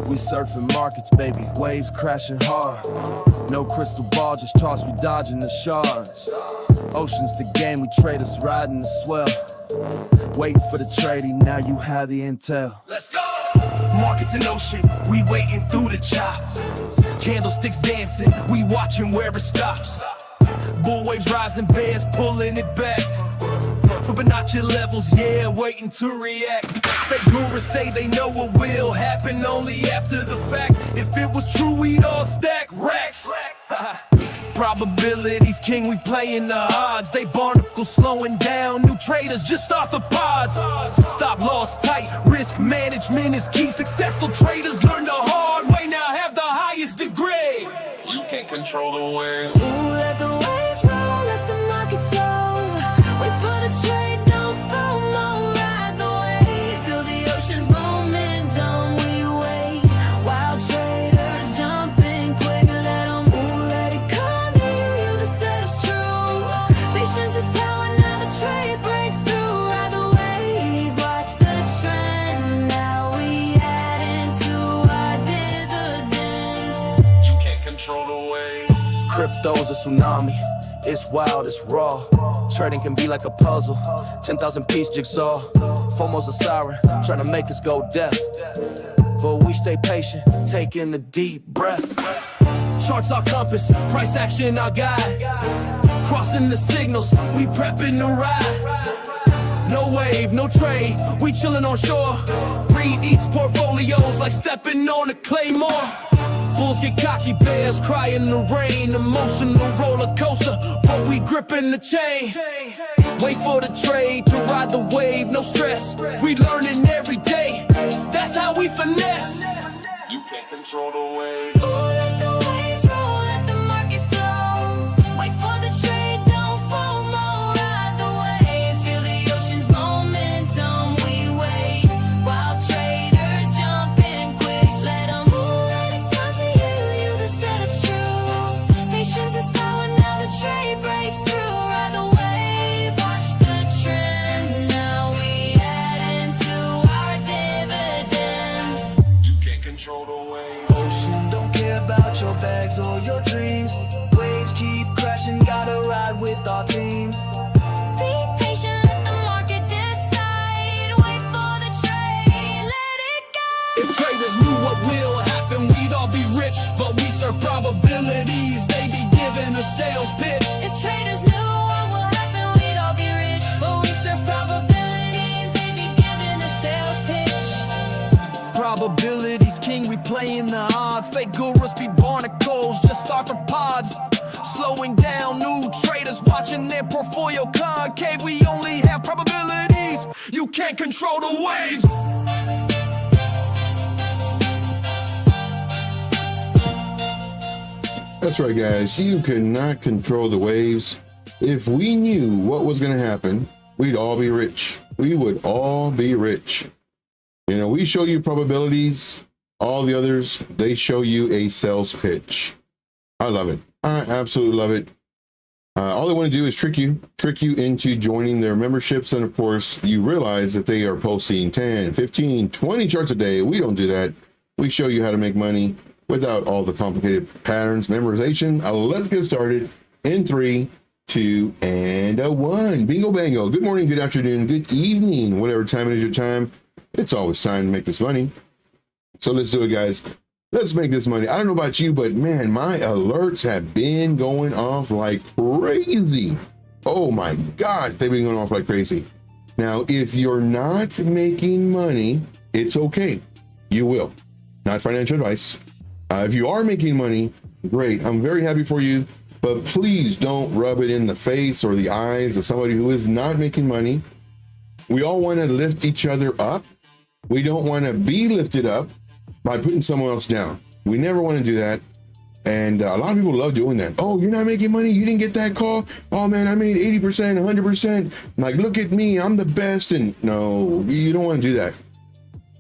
We surfing markets, baby, waves crashing hard. No crystal ball, just toss, we dodging the shards. Ocean's the game, we traders riding the swell. Waiting for the trading, now you have the intel. Let's go! Markets in ocean, we waiting through the chop. Candlesticks dancing, we watching where it stops. Bull waves rising, bears pulling it back. For binocular levels, yeah, waiting to react. Fake gurus say they know what will happen only after the fact. If it was true, we'd all stack racks. Probabilities king, we playing the odds. They barnacles slowing down, new traders just start the pods. Stop loss tight, risk management is key. Successful traders learn the hard way, now have the highest degree. You can't control the wave. Ooh, let the waves roll, let the market flow. Wait for the trade, don't FOMO, ride the wave. Feel the ocean's momentum, we wait. Wild traders jumping quick, let them, ooh, let it come to you, the setup's true. Patience is power, now the trade breaks through. Ride the wave, watch the trend, now we add into our dividends. You can't control the wave. Crypto's a tsunami, it's wild, it's raw. Trading can be like a puzzle, 10,000 piece jigsaw. FOMO's a siren, trying to make us go deaf. But we stay patient, taking a deep breath. Charts our compass, price action our guide. Crossing the signals, we prepping to ride. No wave, no trade, we chillin' on shore. Read each portfolios like stepping on a claymore. Bulls get cocky, bears cry in the rain. Emotional roller coaster, but we gripping the chain. Wait for the trade to ride the wave, no stress. We learning every day, that's how we finesse. You can't control the wave. Ooh, let the waves roll, let the market flow. Wait for the trade, don't FOMO, ride the wave. Feel the ocean's momentum, we wait. Wild traders jumping quick, let them, ooh, let it come to you, the setup's true. Patience is power, now the trade breaks through. Ride the wave, watch the trend, now we add into our dividends. You can't control the wave. Ocean don't care about your bags or your dreams. Waves keep crashing, gotta ride with our team. Be patient, let the market decide. Wait for the trade, let it go. If traders knew what will happen, we'd all be rich. But we serve probabilities, they be giving a sales pitch. If traders knew what will happen, we'd all be rich. But we serve probabilities, they be giving a sales pitch. Probabilities king, we playing the odds. Fake gurus be barnacles, just start the pods. Slowing down, new traders watching their portfolio concave. We only have probabilities, you can't control the waves. That's right, guys. You cannot control the waves. If we knew what was going to happen, we'd all be rich. We would all be rich. You know, we show you probabilities. All the others, they show you a sales pitch. I love it. I absolutely love it. All they want to do is trick you into joining their memberships. And of course, you realize that they are posting 10, 15, 20 charts a day. We don't do that. We show you how to make money without all the complicated patterns, memorization. Let's get started in 3, 2, and 1. Bingo bango. Good morning, good afternoon, good evening, whatever time it is your time. It's always time to make this money. So let's do it, guys. Let's make this money. I don't know about you, but man, my alerts have been going off like crazy. Oh my God, they've been going off like crazy. Now, if you're not making money, it's okay. You will. Not financial advice. If you are making money, great. I'm very happy for you, but please don't rub it in the face or the eyes of somebody who is not making money. We all want to lift each other up. We don't want to be lifted up by putting someone else down. We never want to do that. And a lot of people love doing that. Oh, you're not making money. You didn't get that call. Oh man, I made 80%, 100%. Like, look at me, I'm the best. And no, you don't want to do that.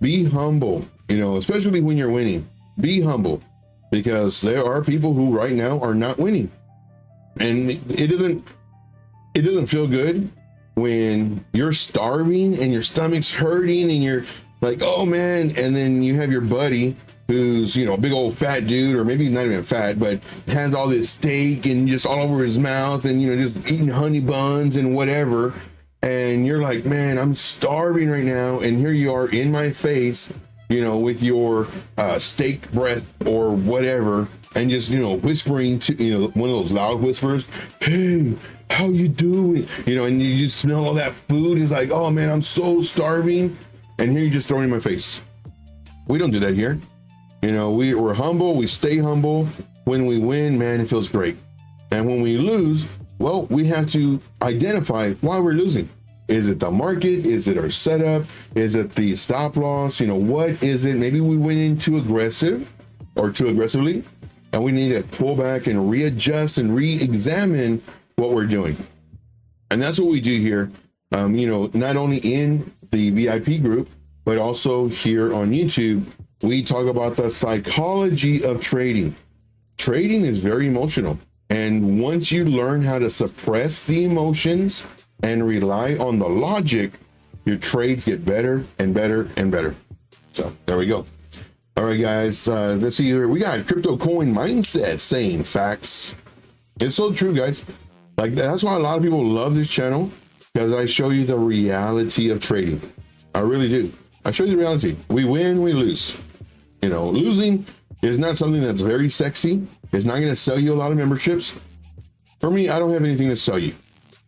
Be humble, you know, especially when you're winning. Be humble, because there are people who right now are not winning. And it doesn't feel good when you're starving and your stomach's hurting and you're like, oh man, and then you have your buddy who's, you know, a big old fat dude, or maybe not even fat, but has all this steak and just all over his mouth, and, you know, just eating honey buns and whatever. And you're like, man, I'm starving right now. And here you are in my face, you know, with your steak breath or whatever, and just, you know, whispering to, you know, one of those loud whispers, hey, how you doing? You know, and you just smell all that food. It's like, oh man, I'm so starving. And here you just throw it in my face. We don't do that here. You know, we're humble. We stay humble. When we win, man, it feels great. And when we lose, well, we have to identify why we're losing. Is it the market? Is it our setup? Is it the stop loss? You know, what is it? Maybe we went in too aggressive or too aggressively, and we need to pull back and readjust and re-examine what we're doing. And that's what we do here. You know, not only in the VIP group, but also here on YouTube, we talk about the psychology of trading. Trading is very emotional. And once you learn how to suppress the emotions and rely on the logic, your trades get better and better and better. So there we go. All right, guys, let's see here. We got Crypto Coin Mindset saying facts. It's so true, guys. Like, that's why a lot of people love this channel, because I show you the reality of trading. I really do. I show you the reality. We win, we lose. You know, losing is not something that's very sexy. It's not going to sell you a lot of memberships. For me, I don't have anything to sell you.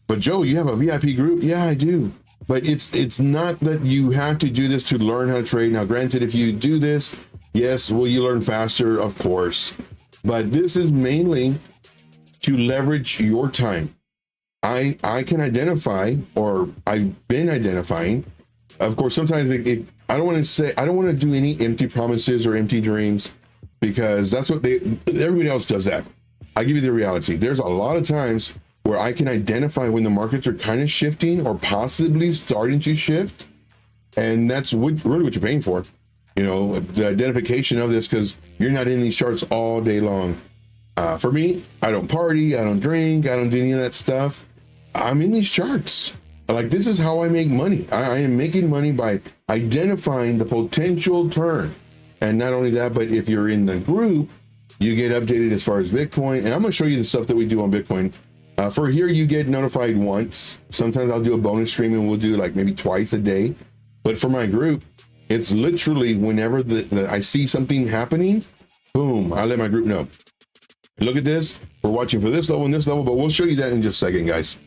But Joe, you have a VIP group? Yeah, I do. But it's not that you have to do this to learn how to trade. Now, granted, if you do this, yes, will you learn faster? Of course. But this is mainly to leverage your time. I can identify, or I've been identifying. Of course, sometimes I don't want to do any empty promises or empty dreams, because that's what everybody else does that. I give you the reality. There's a lot of times where I can identify when the markets are kind of shifting or possibly starting to shift. And that's really what you're paying for. You know, the identification of this, because you're not in these charts all day long. For me, I don't party, I don't drink, I don't do any of that stuff. I'm in these charts. Like, this is how I make money. I am making money by identifying the potential turn. And not only that, but if you're in the group, you get updated as far as Bitcoin. And I'm going to show you the stuff that we do on Bitcoin. For here, you get notified once. Sometimes I'll do a bonus stream and we'll do like maybe twice a day. But for my group, it's literally whenever I see something happening, boom, I let my group know. Look at this. We're watching for this level and this level, but we'll show you that in just a second, guys.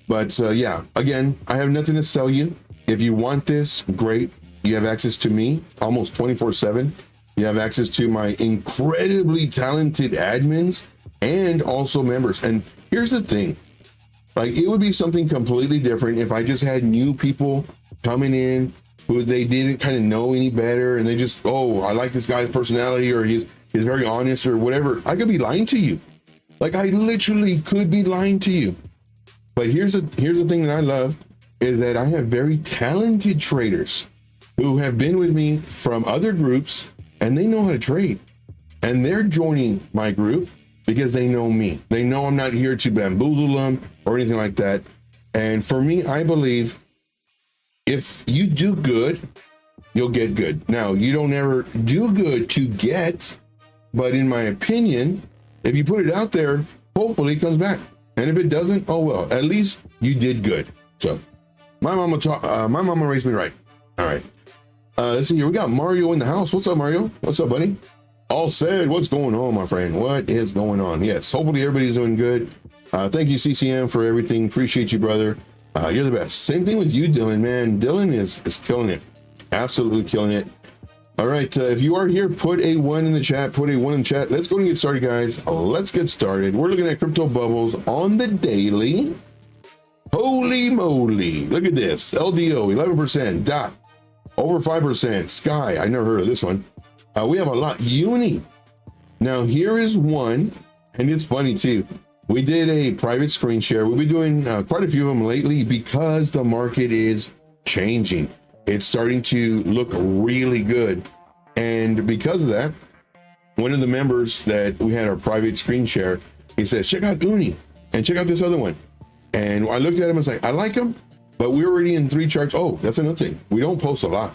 But yeah, again, I have nothing to sell you. If you want this, great. You have access to me almost 24/7. You have access to my incredibly talented admins and also members. And here's the thing, like, it would be something completely different if I just had new people coming in who they didn't kind of know any better, and they just, oh, I like this guy's personality, or he's very honest, or whatever. I could be lying to you. Like, I literally could be lying to you. But here's the thing that I love, is that I have very talented traders who have been with me from other groups, and they know how to trade. And they're joining my group because they know me. They know I'm not here to bamboozle them or anything like that. And for me, I believe if you do good, you'll get good. Now, you don't ever do good to get, but in my opinion, if you put it out there, hopefully it comes back. And if it doesn't, oh well, at least you did good. So my mama raised me right. All right. Let's see here. We got Mario in the house. What's up, Mario? What's up, buddy? All said, what's going on, my friend? What is going on? Yes, hopefully everybody's doing good. Thank you, CCM, for everything. Appreciate you, brother. You're the best. Same thing with you, Dylan, man. Dylan is killing it. Absolutely killing it. All right, if you are here, put a 1 in the chat. Put a 1 in the chat. Let's go and get started, guys. Let's get started. We're looking at crypto bubbles on the daily. Holy moly. Look at this. LDO, 11%. DOT, over 5%. Sky, I never heard of this one. We have a lot. Uni. Now, here is one, and it's funny, too. We did a private screen share. We'll be doing quite a few of them lately because the market is changing. It's starting to look really good. And because of that, one of the members that we had our private screen share, he says, check out Uni and check out this other one. And I looked at him and was like, I like them, but we're already in 3 charts. Oh, that's another thing. We don't post a lot.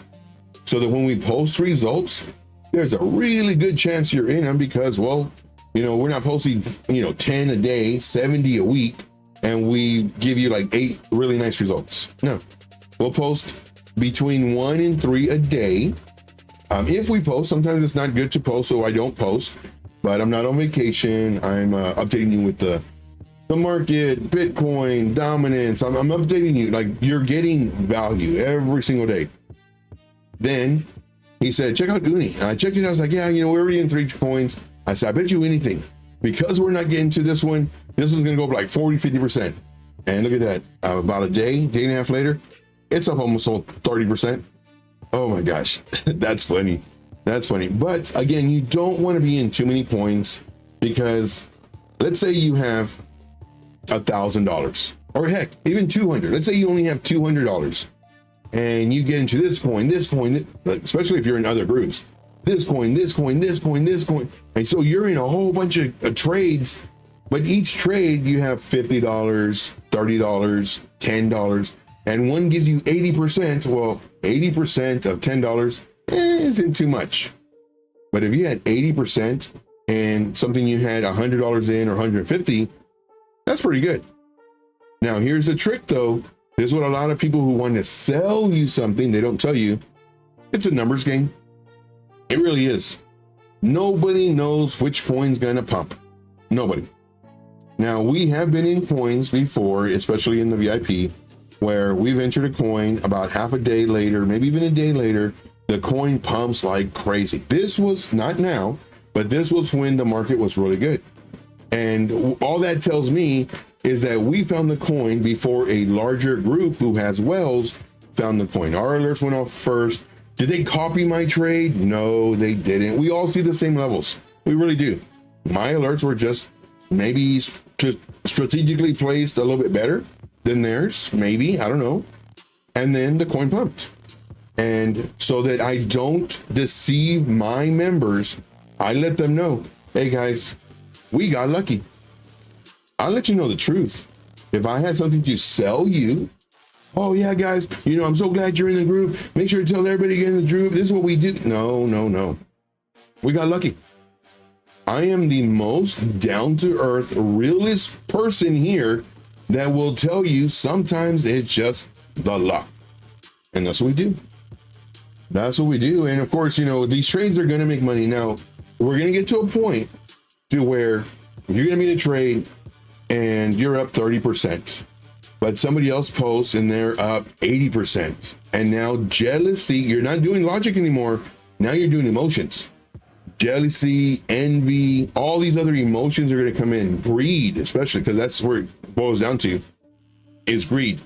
So that when we post results, there's a really good chance you're in them because, well, you know, we're not posting, you know, 10 a day, 70 a week, and we give you like 8 really nice results. No, we'll post between 1 and 3 a day. If we post, sometimes it's not good to post, so I don't post, but I'm not on vacation. I'm updating you with the market, Bitcoin, dominance. I'm updating you, like you're getting value every single day. Then he said, check out Uni. And I checked it out. I was like, yeah, you know, we're already in 3 coins. I said, I bet you anything, because we're not getting to this one's going to go up like 40, 50%. And look at that. About a day and a half later, it's up almost 30%. Oh my gosh. That's funny. That's funny. But again, you don't want to be in too many coins, because let's say you have $1,000, or heck, even 200. Let's say you only have $200 and you get into this coin, especially if you're in other groups, this coin. And so you're in a whole bunch of trades, but each trade you have $50, $30, $10, and one gives you 80%. Well, 80% of $10 isn't too much. But if you had 80% and something you had $100 in, or 150, that's pretty good. Now, here's the trick though. This is what a lot of people who want to sell you something, they don't tell you. It's a numbers game. It really is. Nobody knows which coin's gonna pump. Nobody. Now, we have been in coins before, especially in the VIP, where we've entered a coin about half a day later, maybe even a day later, the coin pumps like crazy. This was not now, but this was when the market was really good. And all that tells me is that we found the coin before a larger group who has wells found the coin. Our alerts went off first. Did they copy my trade? No, they didn't. We all see the same levels. We really do. My alerts were just maybe strategically placed a little bit better than theirs, maybe, I don't know. And then the coin pumped. And so that I don't deceive my members, I let them know, hey guys, we got lucky. I'll let you know the truth. If I had something to sell you, oh yeah, guys, you know, I'm so glad you're in the group. Make sure to tell everybody to get in the group. This is what we do. No. We got lucky. I am the most down-to-earth, realist person here that will tell you sometimes it's just the luck. And that's what we do. That's what we do. And of course, you know, these trades are going to make money. Now, we're going to get to a point to where you're going to be in a trade and you're up 30%, but somebody else posts and they're up 80%. And now jealousy, you're not doing logic anymore. Now you're doing emotions. Jealousy, envy, all these other emotions are going to come in. Greed, especially, because that's where it boils down to, is greed.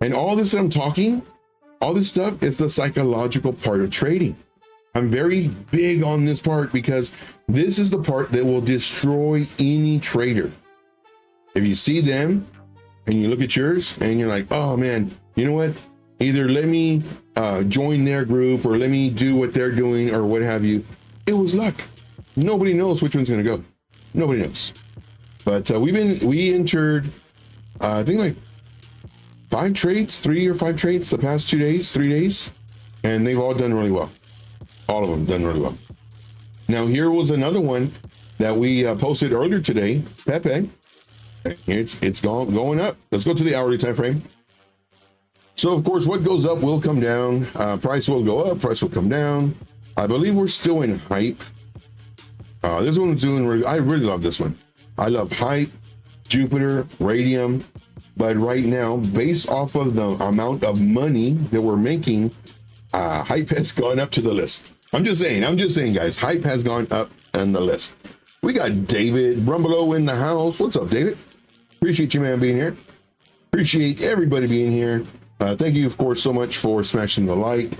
And all this that I'm talking, all this stuff is the psychological part of trading. I'm very big on this part because this is the part that will destroy any trader. If you see them and you look at yours and you're like, oh man, you know what? Either let me join their group or let me do what they're doing or what have you. It was luck. Nobody knows which one's going to go. Nobody knows. But we entered, I think like 3 or 5 trades the past 3 days, and they've all done really well. All of them done really well. Now here was another one that we posted earlier today, Pepe. It's going up. Let's go to the hourly time frame. So of course, what goes up will come down. Price will go up. Price will come down. I believe we're still in hype. This one's doing. I really love this one. I love hype, Jupiter, radium. But right now, based off of the amount of money that we're making, hype has gone up to the list. I'm just saying, guys, hype has gone up on the list. We got David Brumbelow in the house. What's up, David? Appreciate you, man, being here. Appreciate everybody being here. Thank you, of course, so much for smashing the like.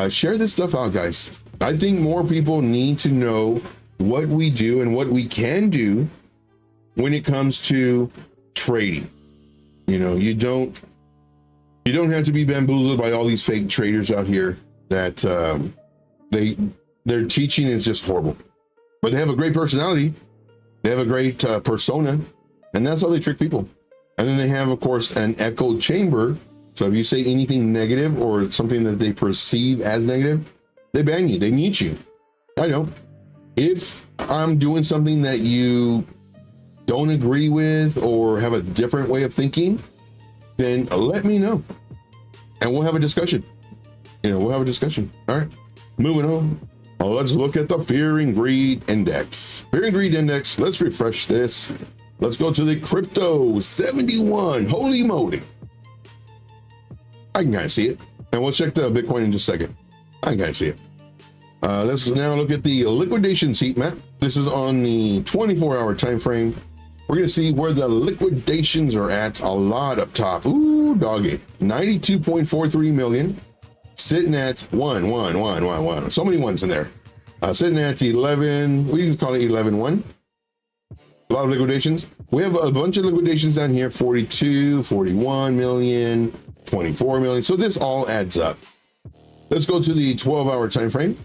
Share this stuff out, guys. I think more people need to know what we do and what we can do when it comes to trading. You know, you don't have to be bamboozled by all these fake traders out here that their teaching is just horrible. But they have a great personality. They have a great persona, and that's how they trick people. And then they have, of course, an echo chamber. So if you say anything negative or something that they perceive as negative, they ban you, they mute you. I don't. If I'm doing something that you don't agree with or have a different way of thinking, then let me know and we'll have a discussion. We'll have a discussion. All right, moving on. Let's look at the Fear and Greed Index. Fear and Greed Index, let's refresh this. Let's go to the crypto 71. Holy moly. I can kind of see it. And we'll check the Bitcoin in just a second. I can kind of see it. Let's now look at the liquidation heat map. This is on the 24-hour time frame. We're going to see where the liquidations are at. A lot up top. Ooh, doggy. 92.43 million. Sitting at one. So many ones in there. Sitting at 11. We can call it 11-1. A lot of liquidations. We have a bunch of liquidations down here. 42, 41 million, 24 million. So this all adds up. Let's go to the 12-hour time frame.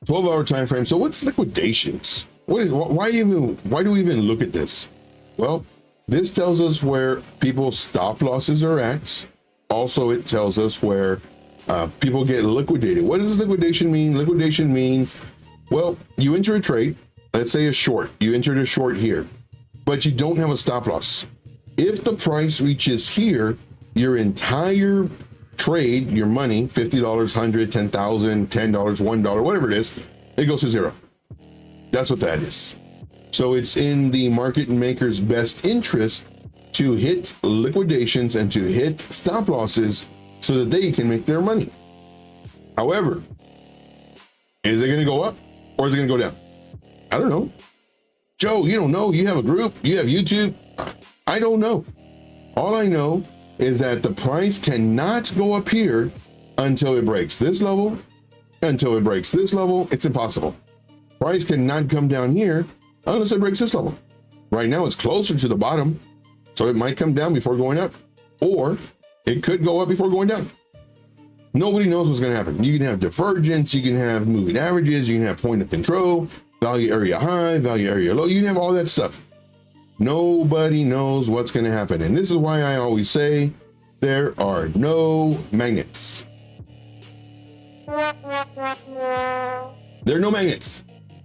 12-hour time frame. So what's liquidations? Why do we even look at this? Well, this tells us where people's stop losses are at. Also, it tells us where people get liquidated. What does liquidation mean? Liquidation means, well, you enter a trade, let's say a short. You entered a short here, but you don't have a stop loss. If the price reaches here, your entire trade, your money, $50, $100, $10,000, $10, $1, whatever it is, it goes to zero. That's what that is. So it's in the market maker's best interest to hit liquidations and to hit stop losses so that they can make their money. However, is it going to go up or is it going to go down? I don't know. Joe, you don't know. You have a group, you have YouTube. I don't know. All I know is that the price cannot go up here until it breaks this level. Until it breaks this level, it's impossible. Price cannot come down here unless it breaks this level. Right now it's closer to the bottom, so it might come down before going up, or it could go up before going down. Nobody knows what's going to happen. You can have divergence, you can have moving averages, you can have point of control, value area high, value area low, you can have all that stuff. Nobody knows what's going to happen. And this is why I always say there are no magnets. There are no magnets.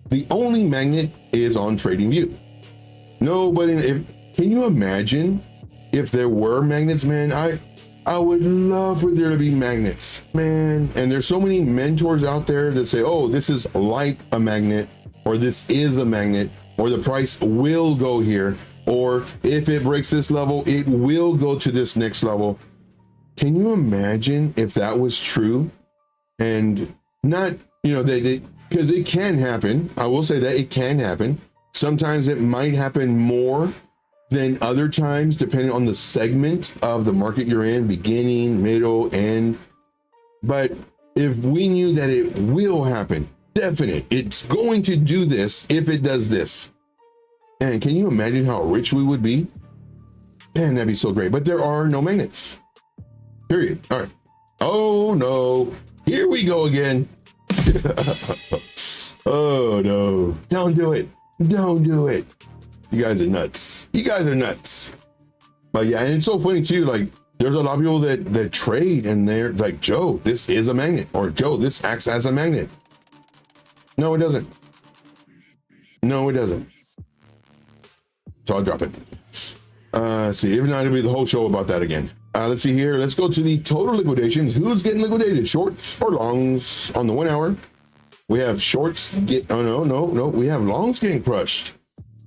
The only magnet is on TradingView. Nobody, can you imagine if there were magnets, man? I would love for there to be magnets, man. And there's so many mentors out there that say, oh, this is like a magnet, or this is a magnet, or the price will go here, or if it breaks this level, it will go to this next level. Can you imagine if that was true? And not, because it can happen. I will say that it can happen. Sometimes it might happen more than other times, depending on the segment of the market you're in, beginning, middle, end. But if we knew that it will happen, definite, it's going to do this if it does this. And can you imagine how rich we would be? Man, that'd be so great. But there are no magnets. Period. All right. Oh no. Here we go again. Oh no. Don't do it. Don't do it. You guys are nuts. You guys are nuts. But yeah, and it's so funny too, like there's a lot of people that trade and they're like, Joe, this is a magnet, or Joe, this acts as a magnet. No, it doesn't. No, it doesn't. So I'll drop it. See, if not, it'll be the whole show about that again. Let's see here. Let's go to the total liquidations. Who's getting liquidated? Shorts or longs on the 1 hour? We have shorts get, oh no. We have longs getting crushed.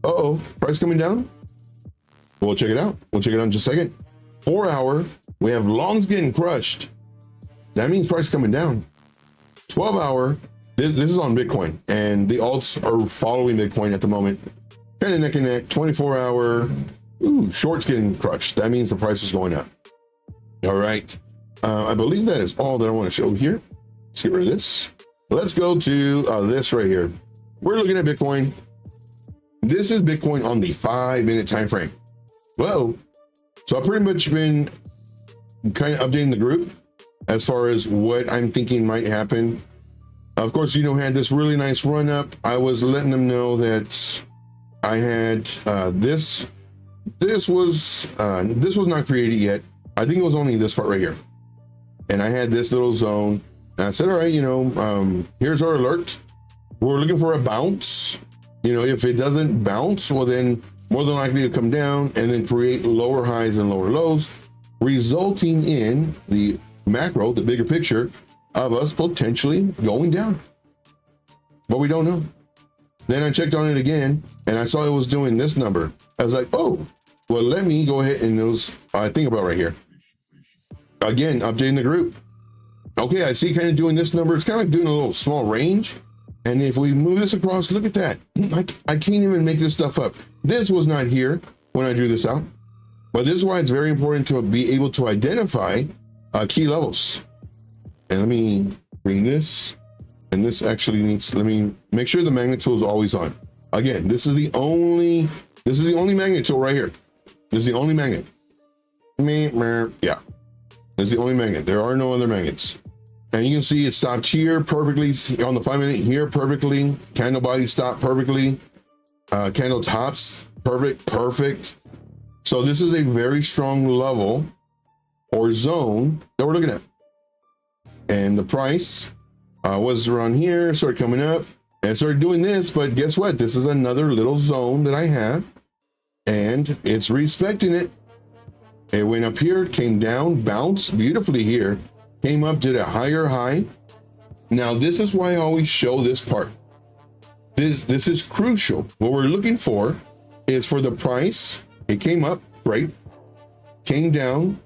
Uh-oh, price coming down? We'll check it out. We'll check it out in just a second. 4 hour, we have longs getting crushed. That means price coming down. 12 hour, this is on Bitcoin, and the alts are following Bitcoin at the moment. Kind of neck and neck. 24 hour, ooh, shorts getting crushed. That means the price is going up. All right. I believe that is all that I want to show here. Let's get rid of this. Let's go to this right here. We're looking at Bitcoin. This is Bitcoin on the 5-minute time frame. Whoa. So I've pretty much been kind of updating the group as far as what I'm thinking might happen. Of course, had this really nice run up. I was letting them know that I had this was not created yet. I think it was only this part right here. And I had this little zone. And I said, all right, here's our alert. We're looking for a bounce. You know, if it doesn't bounce, well, then more than likely it'll come down and then create lower highs and lower lows, resulting in the macro, the bigger picture of us potentially going down. But we don't know. Then I checked on it again and I saw it was doing this number. I was like, oh, well, let me go ahead and think about right here. Again, updating the group. Okay, I see kind of doing this number. It's kind of like doing a little small range. And if we move this across, look at that. I can't even make this stuff up. This was not here when I drew this out. But this is why it's very important to be able to identify key levels. And let me bring this. And this actually needs, let me make sure the magnet tool is always on. Again, this is the only magnet tool right here. This is the only magnet. Yeah, this is the only magnet. There are no other magnets. And you can see it stopped here perfectly on the 5 minute here perfectly. Candle body stopped perfectly. Candle tops, perfect. So this is a very strong level or zone that we're looking at. And the price was around here, started coming up and started doing this, but guess what? This is another little zone that I have and it's respecting it. It went up here, came down, bounced beautifully here, came up, did a higher high. Now, this is why I always show this part. This is crucial. What we're looking for is for the price. It came up, great, came down,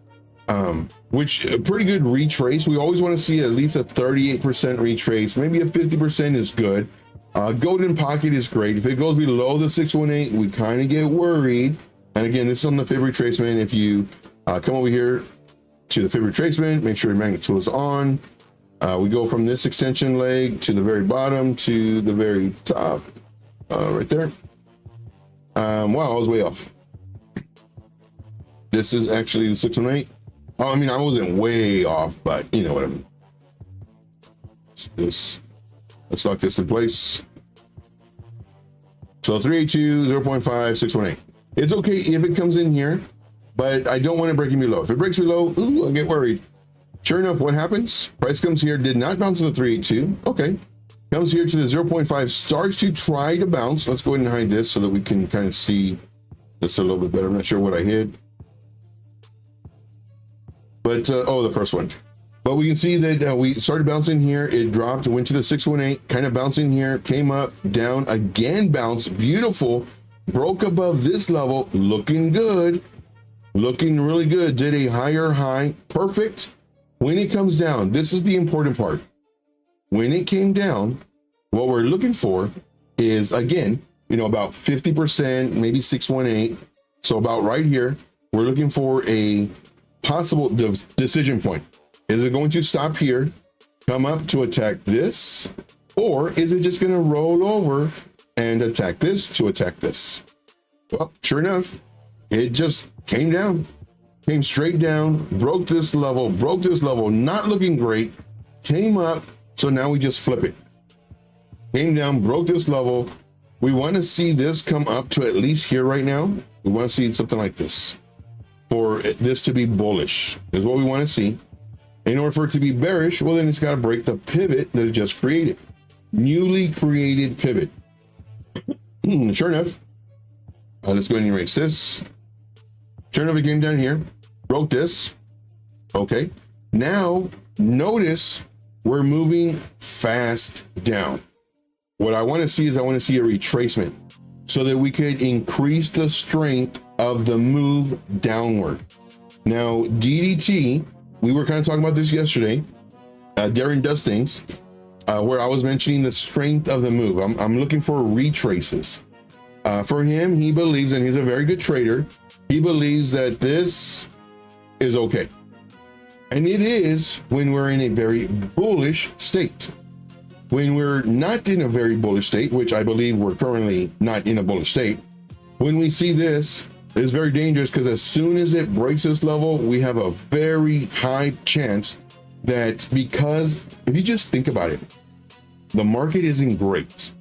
which a pretty good retrace. We always want to see at least a 38% retrace. Maybe a 50% is good. Golden pocket is great. If it goes below the 618, we kind of get worried. And again, this is on the fib retracement. If you come over here to the fib retracement, make sure your magnet tool is on. We go from this extension leg to the very bottom to the very top, right there. Wow, I was way off. This is actually the 618. Oh, I mean, I wasn't way off, but you know what I mean. Let's lock this in place. So 382, 0.5, 618. It's okay if it comes in here, but I don't want it breaking below. If it breaks below, ooh, I'll get worried. Sure enough, what happens? Price comes here, did not bounce to the 382. Okay. Comes here to the 0.5, starts to try to bounce. Let's go ahead and hide this so that we can kind of see this a little bit better. I'm not sure what I hit. But, oh, the first one. But we can see that we started bouncing here. It dropped, went to the 618, kind of bouncing here, came up, down, again bounced, beautiful. Broke above this level, looking good, looking really good. Did a higher high, perfect. When it comes down, this is the important part. When it came down, what we're looking for is, again, you know, about 50%, maybe 618. So about right here, we're looking for a possible decision point. Is it going to stop here, come up to attack this, or is it just going to roll over and attack this to attack this? Well, sure enough, it just came down, came straight down, broke this level, not looking great, came up. So now we just flip it. Came down, broke this level. We want to see this come up to at least here right now. We want to see something like this for this to be bullish is what we want to see. In order for it to be bearish, well, then it's got to break the pivot that it just created. Newly created pivot. Sure enough, let's go ahead and erase this. Sure enough, it came down here, broke this. Okay, now notice we're moving fast down. What I want to see is I want to see a retracement so that we could increase the strength of the move downward. Now, DDT, we were kind of talking about this yesterday. Darren does things where I was mentioning the strength of the move. I'm looking for retraces. For him, he believes, and he's a very good trader, he believes that this is okay. And it is when we're in a very bullish state. When we're not in a very bullish state, which I believe we're currently not in a bullish state, when we see this, it's very dangerous because as soon as it breaks this level, we have a very high chance that, because if you just think about it, the market isn't great.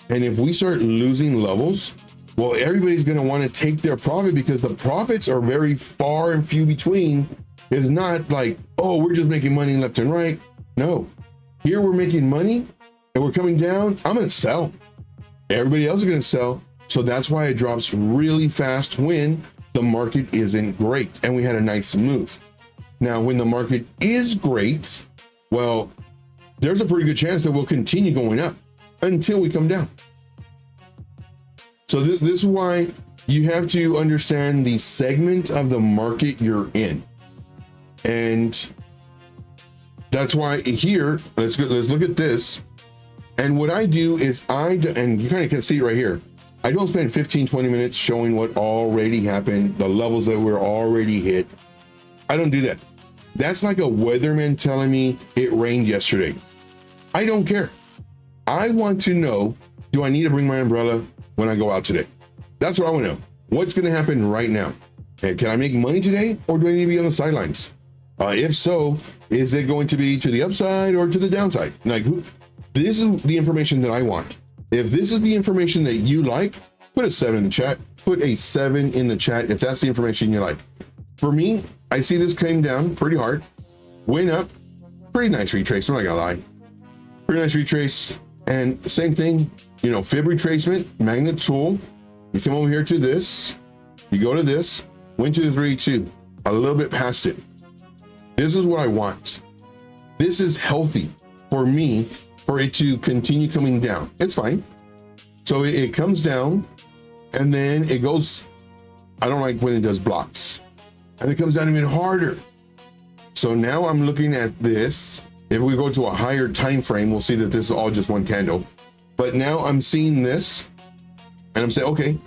And if we start losing levels, well, everybody's going to want to take their profit because the profits are very far and few between. It's not like, oh, we're just making money left and right. No, here we're making money and we're coming down, I'm going to sell. Everybody else is going to sell. So that's why it drops really fast when the market isn't great. And we had a nice move. Now, when the market is great, well, there's a pretty good chance that we'll continue going up until we come down. So this is why you have to understand the segment of the market you're in. And that's why here, let's look at this. And what I do is and you kind of can see it right here. I don't spend 15, 20 minutes showing what already happened, the levels that were already hit. I don't do that. That's like a weatherman telling me it rained yesterday. I don't care. I want to know, do I need to bring my umbrella when I go out today? That's what I want to know. What's going to happen right now? And can I make money today, or do I need to be on the sidelines? If so, is it going to be to the upside or to the downside? Like, this is the information that I want. If this is the information that you like, put a 7 in the chat. Put a 7 in the chat if that's the information you like. For me, I see this came down pretty hard, went up, pretty nice retrace. I'm not gonna lie, pretty nice retrace. And same thing, you know, fib retracement, magnet tool. You come over here to this, you go to this, went to the 3-2, a little bit past it. This is what I want. This is healthy for me, for it to continue coming down. It's fine. So it comes down and then it goes, I don't like when it does blocks, and it comes down even harder. So now I'm looking at this. If we go to a higher time frame, we'll see that this is all just one candle. But now I'm seeing this and I'm saying, okay,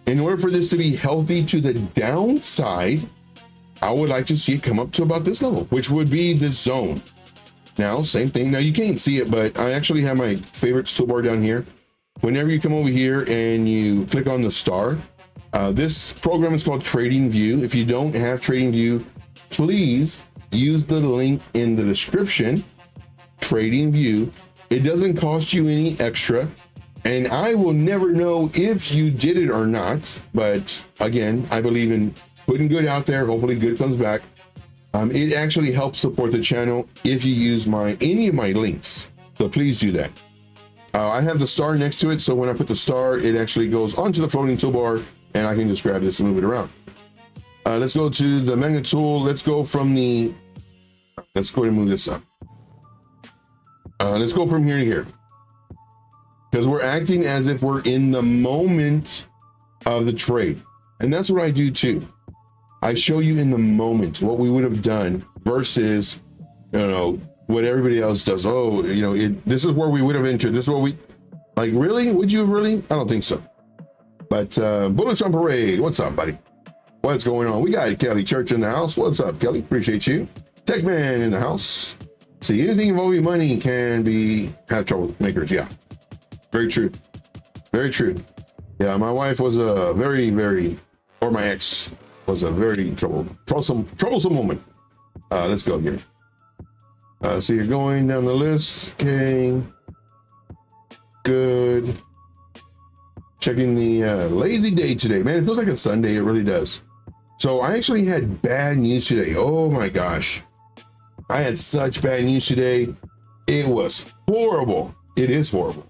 in order for this to be healthy to the downside, I would like to see it come up to about this level, which would be this zone. Now, same thing. Now you can't see it, but I actually have my favorites toolbar down here. Whenever you come over here and you click on the star, this program is called Trading View. If you don't have Trading View, please use the link in the description. Trading View. It doesn't cost you any extra, and I will never know if you did it or not. But again, I believe in putting good out there. Hopefully good comes back. It actually helps support the channel if you use any of my links. So please do that. I have the star next to it, so when I put the star, it actually goes onto the floating toolbar, and I can just grab this and move it around. Let's go to the magnet tool. Let's go from let's go ahead and move this up. Let's go from here to here, because we're acting as if we're in the moment of the trade. And that's what I do too. I show you in the moment what we would have done versus, you know, what everybody else does. Oh, you know, this is where we would have entered. This is what we, like, really? Would you really? I don't think so. But Bullets on Parade, what's up, buddy? What's going on? We got Kelly Church in the house. What's up, Kelly? Appreciate you. Techman in the house. See, anything involving money can have troublemakers. Yeah, very true. Very true. Yeah, my wife was a or my ex was a very troublesome woman. Let's go here. So you're going down the list. Okay. Good. Checking the lazy day today. Man, it feels like a Sunday. It really does. So I actually had bad news today. Oh my gosh. I had such bad news today. It was horrible. It is horrible.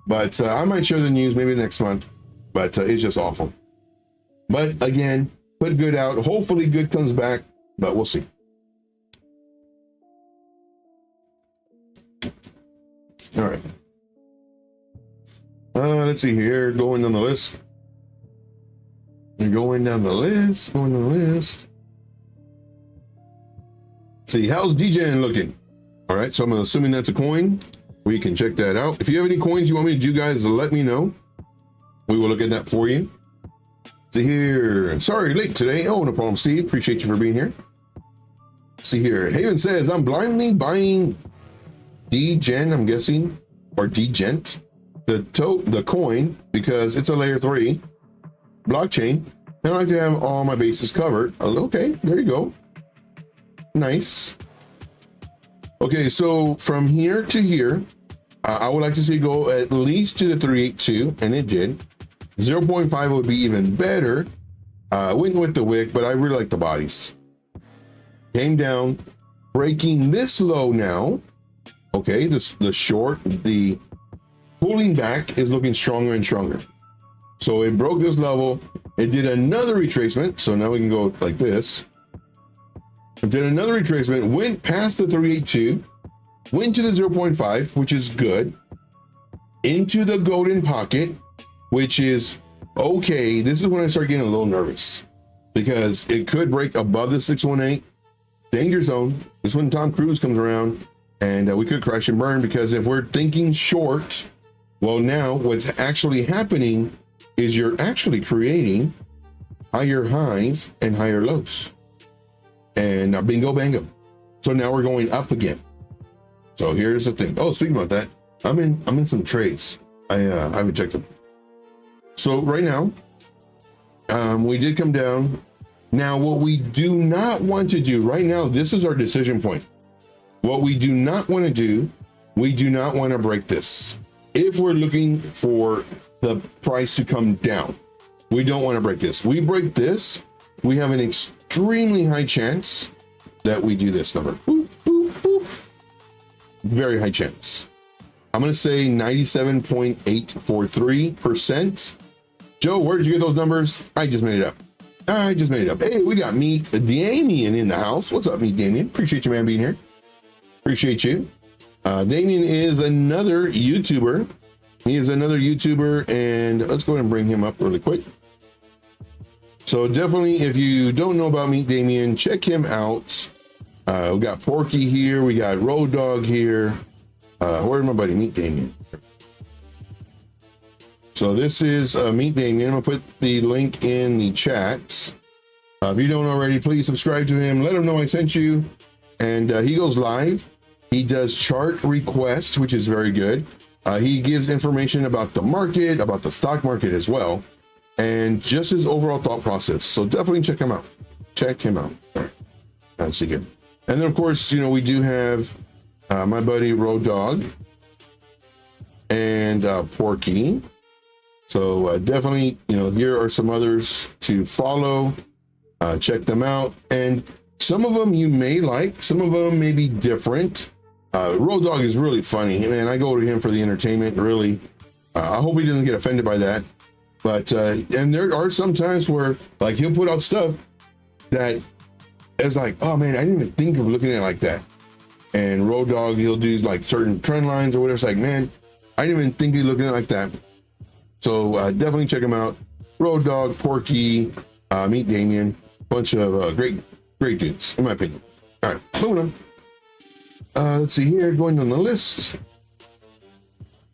But I might share the news maybe next month. But it's just awful. But again, put good out. Hopefully good comes back, but we'll see. All right. Let's see here. Going down the list. You're going down the list. Going down the list. See, how's DJing looking? All right, so I'm assuming that's a coin. We can check that out. If you have any coins you want me to do, guys, let me know. We will look at that for you. See here. Sorry, late today. Oh, no problem, Steve. Appreciate you for being here. See here. Haven says, I'm blindly buying DGen, I'm guessing, or DGent, the coin, because it's a layer 3 blockchain, and I like to have all my bases covered. Okay, there you go. Nice. Okay, so from here to here, I would like to see it go at least to the 382, and it did. 0.5 would be even better. Went with the wick, but I really like the bodies. Came down, breaking this low now. Okay, the short, the pulling back is looking stronger and stronger. So it broke this level. It did another retracement. So now we can go like this. It did another retracement, went past the 382, went to the 0.5, which is good, into the golden pocket, which is okay. This is when I start getting a little nervous because it could break above the 618 danger zone. This is when Tom Cruise comes around and we could crash and burn, because if we're thinking short, well, now what's actually happening is you're actually creating higher highs and higher lows. And bingo bango. So now we're going up again. So here's the thing. Oh, speaking about that, I'm in some trades. I haven't checked them. So right now, we did come down. Now, what we do not want to do right now, this is our decision point. What we do not want to do, we do not want to break this. If we're looking for the price to come down, we don't want to break this. We break this, we have an extremely high chance that we do this number. Boop, boop, boop. Very high chance. I'm going to say 97.843%. Joe, where did you get those numbers? I just made it up. Hey, we got Meet Damien in the house. What's up, Meet Damien? Appreciate you, man, being here. Appreciate you. Damien is another YouTuber. He is another YouTuber, and let's go ahead and bring him up really quick. So definitely, if you don't know about Meet Damien, check him out. We got Porky here. We got Road Dog here. Where's my buddy Meet Damien? So this is Meet Damien. I'm gonna put the link in the chat. If you don't already, please subscribe to him. Let him know I sent you. And he goes live. He does chart requests, which is very good. He gives information about the market, about the stock market as well, and just his overall thought process. So definitely check him out. Check him out. All right. That's good. And then of course, you know, we do have my buddy Road Dog and Porky. So definitely, you know, here are some others to follow. Check them out. And some of them you may like, some of them may be different. Road Dog is really funny, man. I go to him for the entertainment, really. I hope he doesn't get offended by that. But, and there are some times where, like, he'll put out stuff that is like, oh man, I didn't even think of looking at it like that. And Road Dog, he'll do like certain trend lines or whatever. It's like, man, I didn't even think he'd looking at it like that. So definitely check him out. Road Dog, Porky, Meet Damien, bunch of great dudes, in my opinion. All right, moving on. Let's see here, going on the list.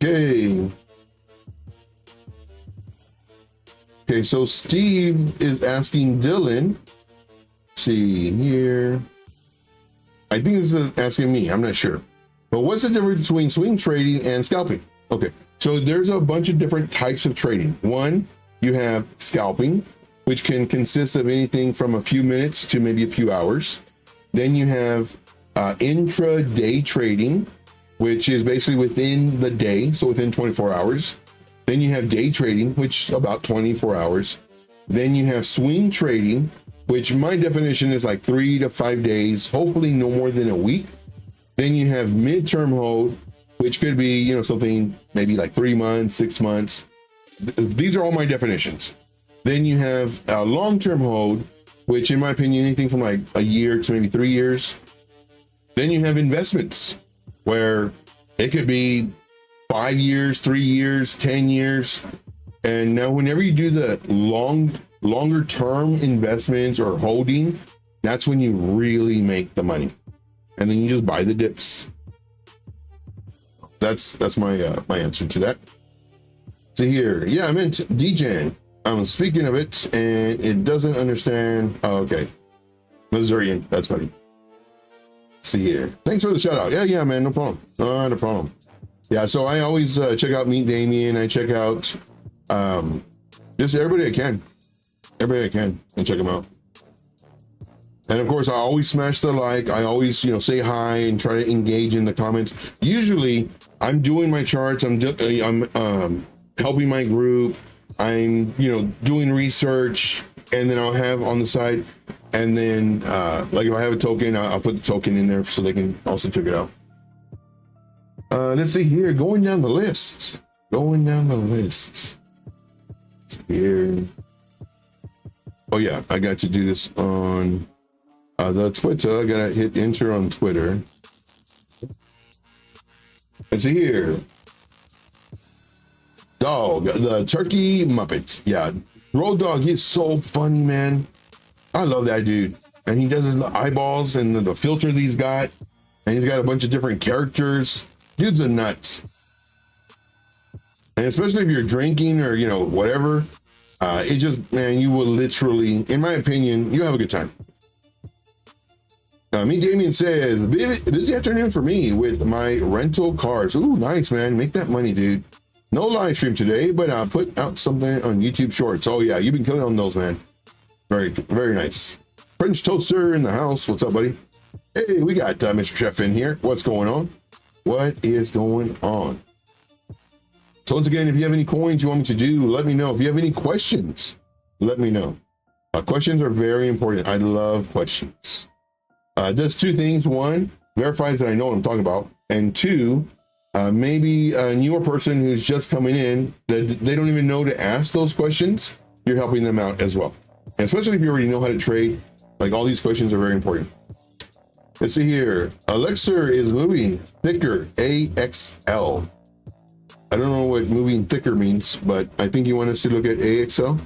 Okay, so Steve is asking Dylan. Let's see here. I think this is asking me, I'm not sure. But what's the difference between swing trading and scalping? Okay, so there's a bunch of different types of trading. One, you have scalping, which can consist of anything from a few minutes to maybe a few hours. Then you have intraday trading, which is basically within the day, so within 24 hours. Then you have day trading, which is about 24 hours. Then you have swing trading, which my definition is like 3 to 5 days, hopefully no more than a week. Then you have midterm hold, which could be, you know, something maybe like 3 months, 6 months. These are all my definitions. Then you have a long-term hold, which in my opinion, anything from like a year to maybe 3 years. Then you have investments, where it could be 5 years, 3 years, 10 years. And now whenever you do the longer term investments or holding, that's when you really make the money. And then you just buy the dips. That's my my answer to that. So here, yeah, I meant DJing. I'm speaking of it, and it doesn't understand. Oh, okay, Missourian. That's funny. See here. Thanks for the shout out. Yeah, man, no problem. No problem. Yeah, so I always check out Meet Damien. I check out just everybody I can. Everybody I can, and check them out. And of course, I always smash the like. I always, you know, say hi and try to engage in the comments. Usually, I'm doing my charts. I'm helping my group. I'm, you know, doing research, and then I'll have on the side. And then, like if I have a token, I'll put the token in there so they can also check it out. Let's see here, going down the list. going down the list. It's here. Oh yeah, I got to do this on the Twitter. I gotta hit enter on Twitter. It's here. Dog, the turkey Muppet. Yeah, Road Dog, he's so funny, man. I love that dude. And he does his eyeballs and the filter that he's got. And he's got a bunch of different characters. Dude's a nut. And especially if you're drinking or, you know, whatever, it just, man, you will literally, in my opinion, you have a good time. Me Damien says, busy afternoon for me with my rental cars. Ooh, nice, man. Make that money, dude. No live stream today, but I'll put out something on YouTube Shorts. Oh, yeah, you've been killing on those, man. Very, very nice. French Toaster in the house. What's up, buddy? Hey, we got Mr. Chef in here. What's going on? What is going on? So once again, if you have any coins you want me to do, let me know. If you have any questions, let me know. Questions are very important. I love questions. Does two things. One, verifies that I know what I'm talking about. And two, maybe a newer person who's just coming in that they don't even know to ask those questions. You're helping them out as well. And especially if you already know how to trade, like all these questions are very important. Let's see here. Elixir is moving thicker, AXL. I don't know what moving thicker means, but I think you want us to look at AXL.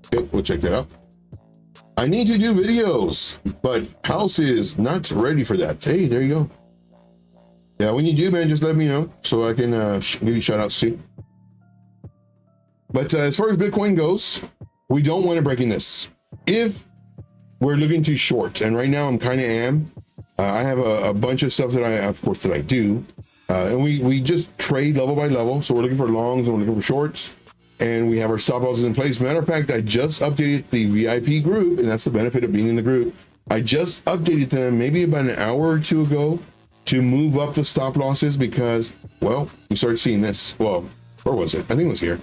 Okay, we'll check that out. I need to do videos, but house is not ready for that. Hey, there you go. Yeah, when you do, man, just let me know so I can give you shout outs too. But as far as Bitcoin goes, we don't want to break in this. If we're looking to short, and right now I'm kind of am. I have a bunch of stuff that I do. And we just trade level by level. So we're looking for longs and we're looking for shorts. And we have our stop losses in place. Matter of fact, I just updated the VIP group, and that's the benefit of being in the group. I just updated them maybe about an hour or two ago to move up the stop losses because, well, we started seeing this. Well, where was it? I think it was here.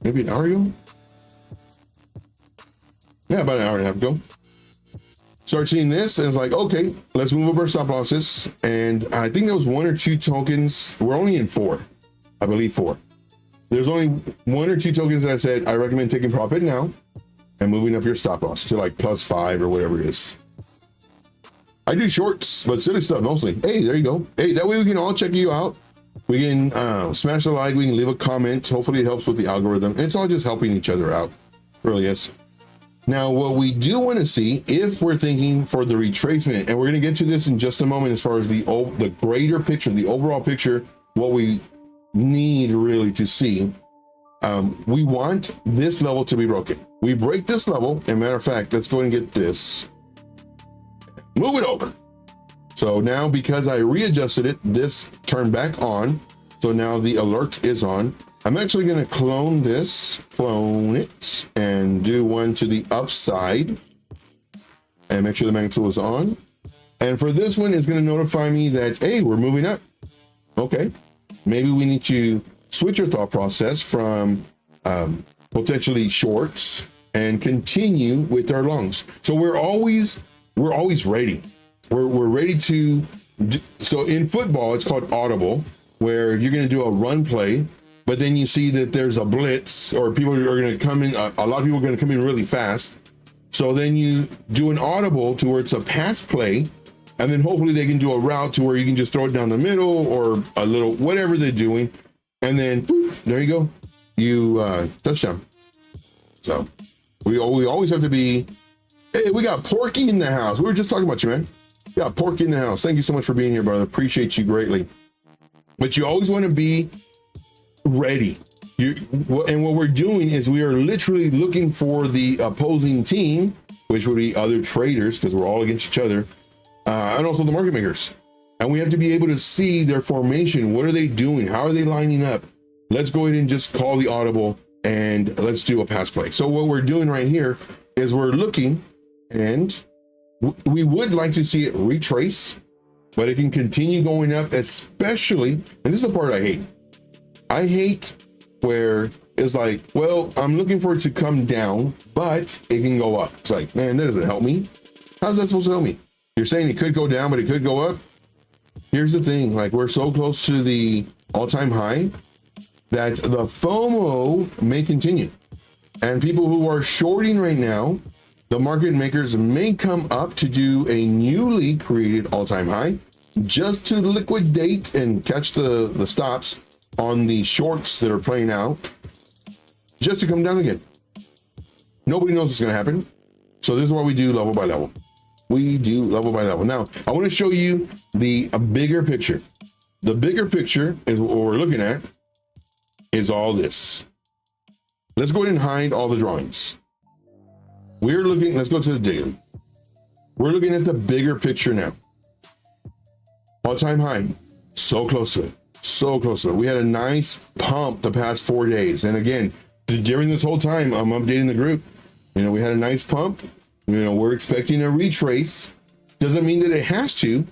Maybe an hour ago? Yeah, about an hour and a half ago. Start seeing this, and it's like, okay, let's move up our stop losses. And I think there was one or two tokens. We're only in 4, I believe 4. There's only 1 or 2 tokens that I said I recommend taking profit now and moving up your stop loss to like +5 or whatever it is. I do shorts, but silly stuff mostly. Hey, there you go. Hey, that way we can all check you out. We can smash the like, we can leave a comment. Hopefully it helps with the algorithm. And it's all just helping each other out. It really is. Now, what we do want to see, if we're thinking for the retracement, and we're going to get to this in just a moment as far as the greater picture, the overall picture, what we need really to see, we want this level to be broken. We break this level, and matter of fact, let's go ahead and get this. Move it over. So now, because I readjusted it, this turned back on. So now the alert is on. I'm actually going to clone it, and do one to the upside, and make sure the magnet tool is on. And for this one, it's going to notify me that, hey, we're moving up. Okay, maybe we need to switch your thought process from potentially shorts and continue with our longs. So we're always ready. We're ready to do, so in football, it's called audible, where you're going to do a run play. But then you see that there's a blitz, or people are going to come in. A lot of people are going to come in really fast. So then you do an audible to where it's a pass play, and then hopefully they can do a route to where you can just throw it down the middle or a little, whatever they're doing. And then boop, there you go. You touchdown. So we always have to be, hey, we got Porky in the house. We were just talking about you, man. We got Porky in the house. Thank you so much for being here, brother. Appreciate you greatly. But you always want to be ready. And what we're doing is we are literally looking for the opposing team, which would be other traders, because we're all against each other, and also the market makers. And we have to be able to see their formation. What are they doing? How are they lining up? Let's go ahead and just call the audible and let's do a pass play. So what we're doing right here is we're looking, and we would like to see it retrace, but it can continue going up, especially, and this is the part I hate. I hate where it's like, well, I'm looking for it to come down, but it can go up. It's like, man, that doesn't help me. How's that supposed to help me? You're saying it could go down, but it could go up. Here's the thing, like we're so close to the all-time high, that the FOMO may continue. And people who are shorting right now, the market makers may come up to do a newly created all-time high just to liquidate and catch the stops on the shorts that are playing out, just to come down again. Nobody knows what's going to happen. So this is what we do level by level. We do level by level. Now, I want to show you a bigger picture. The bigger picture is what we're looking at is all this. Let's go ahead and hide all the drawings. Let's go to the daily. We're looking at the bigger picture now. All-time high, so close to it, so close to it. We had a nice pump the past 4 days. And again, during this whole time, I'm updating the group. We had a nice pump. We're expecting a retrace. Doesn't mean that it has to,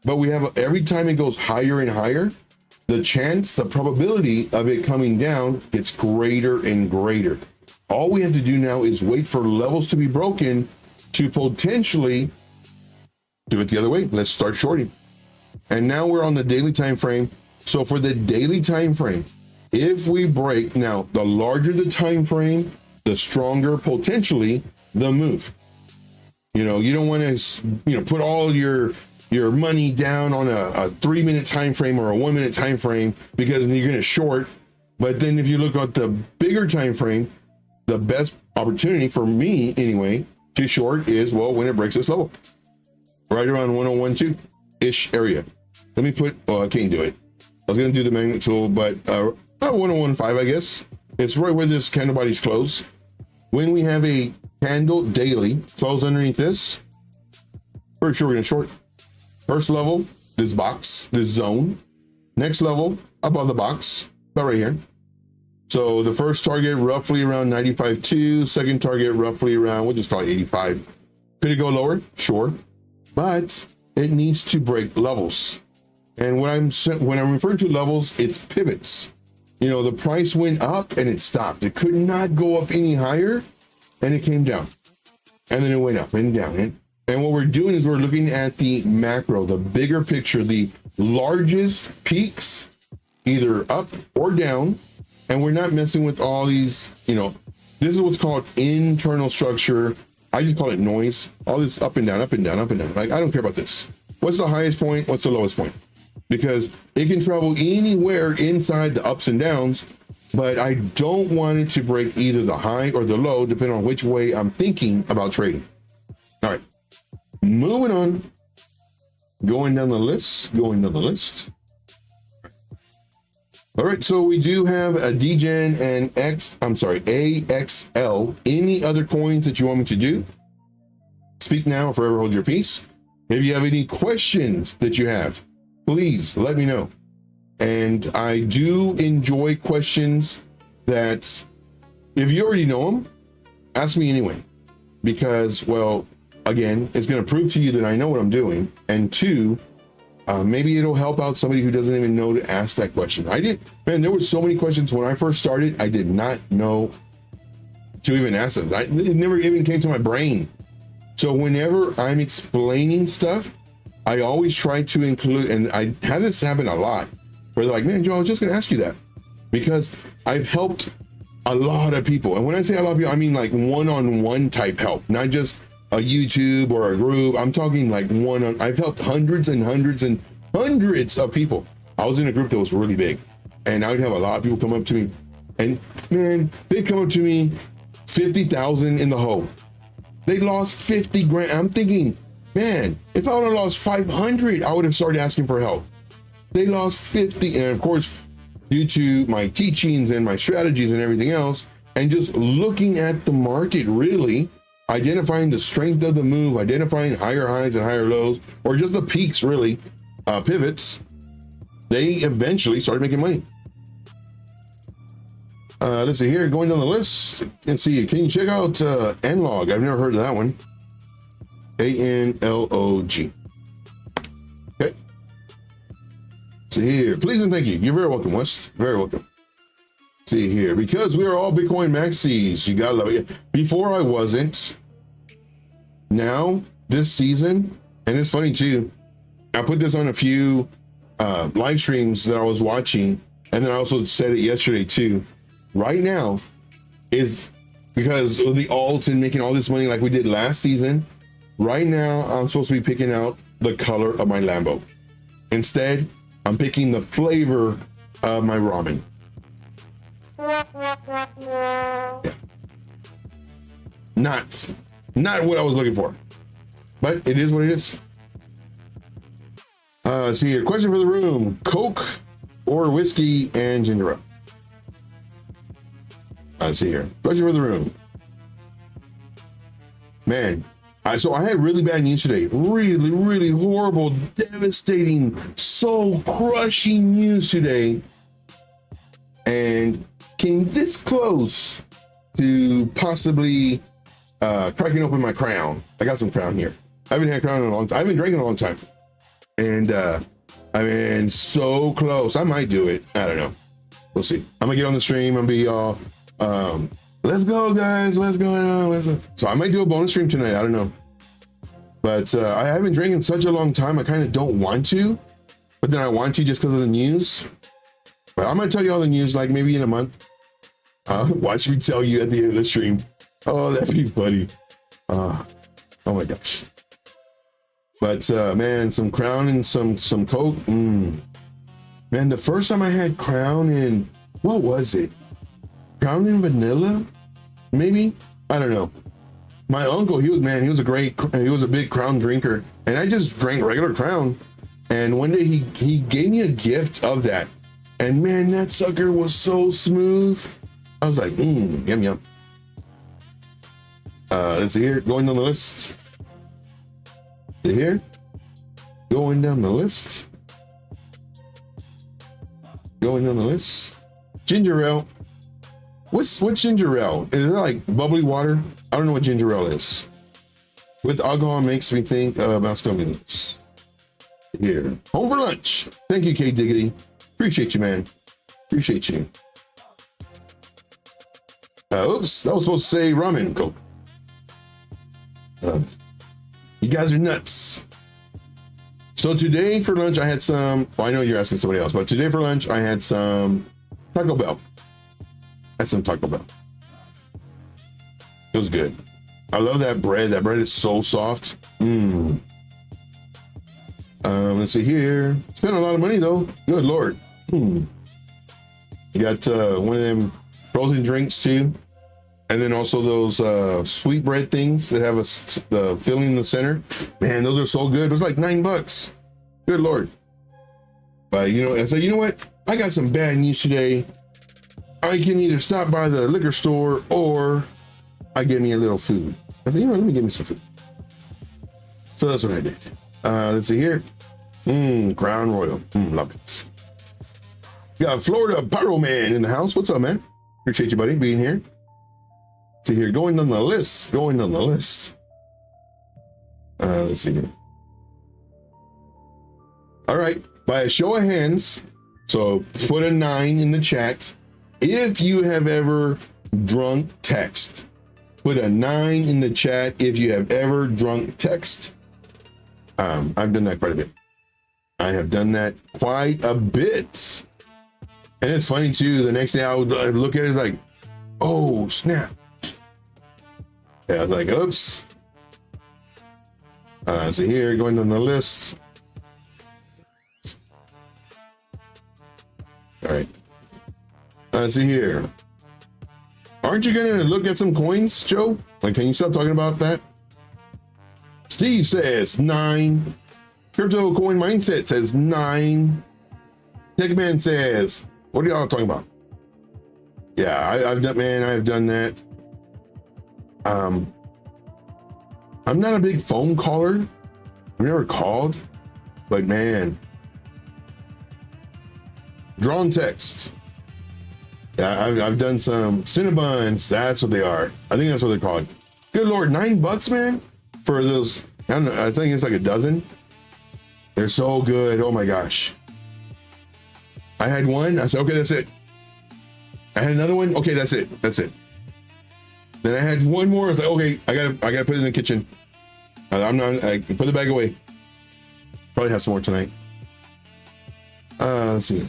but we have, every time it goes higher and higher, the probability of it coming down gets greater and greater. All we have to do now is wait for levels to be broken to potentially do it the other way. Let's start shorting. And now we're on the daily time frame. So for the daily time frame, if we break, now the larger the time frame, the stronger potentially the move. You don't want to put all your money down on a 3-minute time frame or a 1-minute time frame, because you're going to short. But then if you look at the bigger time frame, the best opportunity for me anyway to short is, well, when it breaks this level, right around 101.2 ish area. Let me put, I can't do it. I was going to do the magnet tool, but 101.5, I guess. It's right where this candle body's close. When we have a candle daily close underneath this, pretty sure we're going to short. First level, this box, this zone. Next level, above the box, about right here. So the first target roughly around 95.2, second target roughly around, we'll just call it 85. Could it go lower? Sure. But it needs to break levels. And when I'm referring to levels, it's pivots. The price went up and it stopped. It could not go up any higher, and it came down. And then it went up and down. And what we're doing is we're looking at the macro, the bigger picture, the largest peaks, either up or down. And we're not messing with all these, this is what's called internal structure. I just call it noise. All this up and down, up and down, up and down. Like, I don't care about this. What's the highest point? What's the lowest point? Because it can travel anywhere inside the ups and downs, but I don't want it to break either the high or the low, depending on which way I'm thinking about trading. All right, moving on, going down the list. All right, so we do have a DGen and AXL. Any other coins that you want me to do? Speak now or forever hold your peace. If you have any questions that you have, please let me know. And I do enjoy questions that, if you already know them, ask me anyway. Because, well, again, it's going to prove to you that I know what I'm doing. And two, maybe it'll help out somebody who doesn't even know to ask that question. There were so many questions when I first started, I did not know to even ask them. It never even came to my brain. So whenever I'm explaining stuff, I always try to include, and I had this happen a lot, where they're like, man, Joe, I was just going to ask you that, because I've helped a lot of people. And when I say a lot of people, I mean like one-on-one type help, not just a YouTube or a group. I'm talking like I've helped hundreds and hundreds and hundreds of people. I was in a group that was really big, and I would have a lot of people come up to me, and man, they'd come up to me, 50,000 in the hole. They lost 50 grand. I'm thinking, man, if I would have lost 500, I would have started asking for help. They lost 50. And of course, due to my teachings and my strategies and everything else, and just looking at the market, really identifying the strength of the move, identifying higher highs and higher lows, or just the peaks, really, pivots, they eventually started making money. Let's see here, going down the list. Let's see, can you check out Analog? I've never heard of that one. ANLOG. Okay. See here, please and thank you. You're very welcome, Wes. Very welcome. See here, because we are all Bitcoin maxis. You gotta love it. Before I wasn't. Now, this season, and it's funny too, I put this on a few live streams that I was watching. And then I also said it yesterday too. Right now is because of the alt and making all this money like we did last season. Right now, I'm supposed to be picking out the color of my Lambo. Instead, I'm picking the flavor of my ramen. Yeah. Not what I was looking for, but it is what it is. See here, question for the room: Coke or whiskey and ginger ale? Let's see here, question for the room. Man, so I had really bad news today. Really horrible, devastating, soul crushing news today. And came this close to possibly cracking open my crown. I got some crown here. I haven't had crown in a long time. I haven't drank in a long time. And I mean, so close. I might do it. I don't know. We'll see. I'm gonna get on the stream and be all, let's go guys, what's going on? So I might do a bonus stream tonight. I don't know. But I haven't drank in such a long time. I kind of don't want to, but then I want to just because of the news. But I'm gonna tell you all the news like maybe in a month. Watch me tell you at the end of the stream. Oh, that'd be funny. Oh my gosh. But man, some Crown and some Coke. Man, the first time I had Crown in, what was it? Crown and vanilla? Maybe? I don't know. My uncle, he was a big Crown drinker, and I just drank regular Crown. And one day he gave me a gift of that. And man, that sucker was so smooth. I was like, yum. Let's see here, going down the list. See here, going down the list. Ginger ale. What's ginger ale? Is it like bubbly water? I don't know what ginger ale is. With alcohol makes me think about stomachs. Here, home for lunch. Thank you, K Diggity. Appreciate you, man. Appreciate you. Oops, that was supposed to say ramen Coke. You guys are nuts. So today for lunch, I had some, well, I know you're asking somebody else, but today for lunch, I had some Taco Bell. It was good. I love that bread. That bread is so soft. Let's see here. Spent a lot of money though. Good Lord. You got one of them frozen drinks too. And then also those sweet bread things that have the filling in the center. Man, those are so good. It was like $9. Good Lord. But you know, I said, you know what? I got some bad news today. I can either stop by the liquor store or I get me a little food. I said, you know, let me get me some food. So that's what I did. Let's see here. Crown Royal. Love it. Got Florida Pyro Man in the house. What's up, man? Appreciate you, buddy, being here. See here, going on the list. Let's see here. All right, by a show of hands, so put a 9 in the chat if you have ever drunk text. Put a 9 in the chat if you have ever drunk text. I've done that quite a bit. I have done that quite a bit. And it's funny too, the next day I would look at it like, oh snap. Yeah, I was like, oops. So here, going down the list. All right. See here. Aren't you gonna look at some coins, Joe? Like, can you stop talking about that? Steve says 9. Crypto Coin Mindset says 9. Techman says, what are y'all talking about? Yeah, I've done that. I'm not a big phone caller. I've never called, but man, drawn text. Yeah, I've done some Cinnabons. That's what they are. I think that's what they're called. Good Lord, $9, man, for those. I don't know. I think it's like a dozen. They're so good. Oh my gosh. I had one. I said, okay, that's it. I had another one. Okay, that's it. Then I had one more. I was like, okay, I gotta put it in the kitchen. I put the bag away. Probably have some more tonight. Let's see.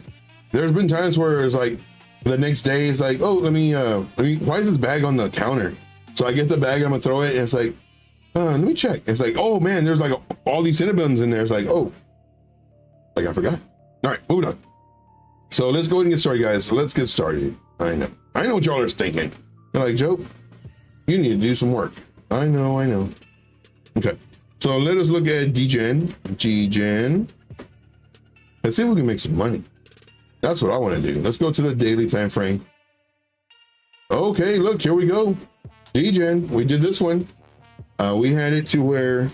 there's been times where it's like the next day it's like, oh, let me why is this bag on the counter? So I get the bag, I'm gonna throw it, and it's like, let me check. It's like, oh man, there's like all these Cinnabons in there. It's like, oh, like I forgot. All right, moving on. So let's go ahead and get started, guys. So let's get started. I know what y'all are thinking. You're like, Joe, you need to do some work. I know. Okay, so let us look at G-Gen. Let's see if we can make some money. That's what I want to do. Let's go to the daily time frame. Okay, look, here we go. G-Gen, we did this one. We had it to where,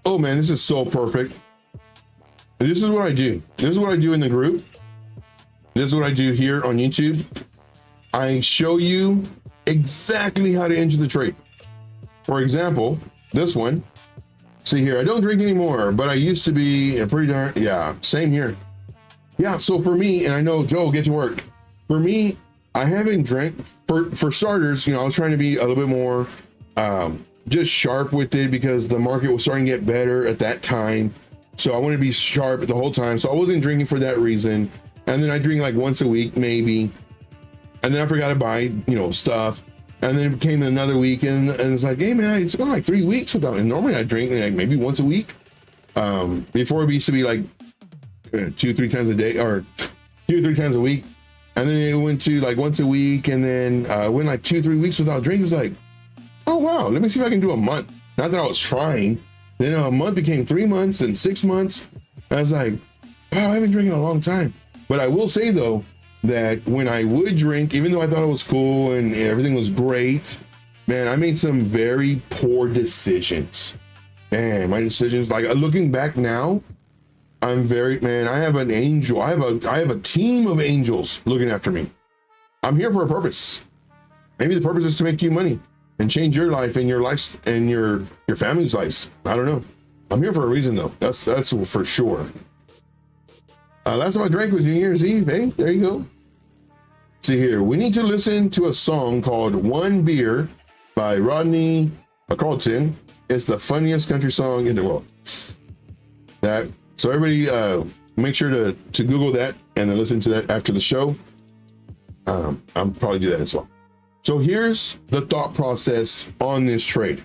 oh man, this is so perfect. This is what I do. This is what I do in the group. This is what I do here on YouTube. I show you exactly how to enter the trade. For example, this one. See here, I don't drink anymore, but I used to be a pretty darn, yeah, same here. Yeah, so for me, and I know Joe, get to work. For me, I haven't drank, for starters, you know, I was trying to be a little bit more just sharp with it because the market was starting to get better at that time. So I want to be sharp the whole time. So I wasn't drinking for that reason. And then I drink like once a week, maybe. And then I forgot to buy, you know, stuff. And then it became another week, and it's like, hey man, it's been like 3 weeks without. And normally I drink like maybe once a week. Before it used to be like 2-3 times a day, or 2-3 times a week. And then it went to like once a week, and then went like 2-3 weeks without drinking. It's like, oh wow, let me see if I can do a month. Not that I was trying. Then a month became 3 months and 6 months. I was like, wow, I haven't drinking in a long time. But I will say though, that when I would drink, even though I thought it was cool and everything was great, man, I made some very poor decisions. Man, my decisions, like looking back now, I'm very, man, I have an angel. I have a team of angels looking after me. I'm here for a purpose. Maybe the purpose is to make you money and change your life and your life and your family's lives. I don't know. I'm here for a reason though. That's for sure. Last time I drank was New Year's Eve. Hey, there you go. See here, we need to listen to a song called One Beer by Rodney Carlton. It's the funniest country song in the world. So everybody make sure to Google that and then listen to that after the show. I'll probably do that as well. So here's the thought process on this trade.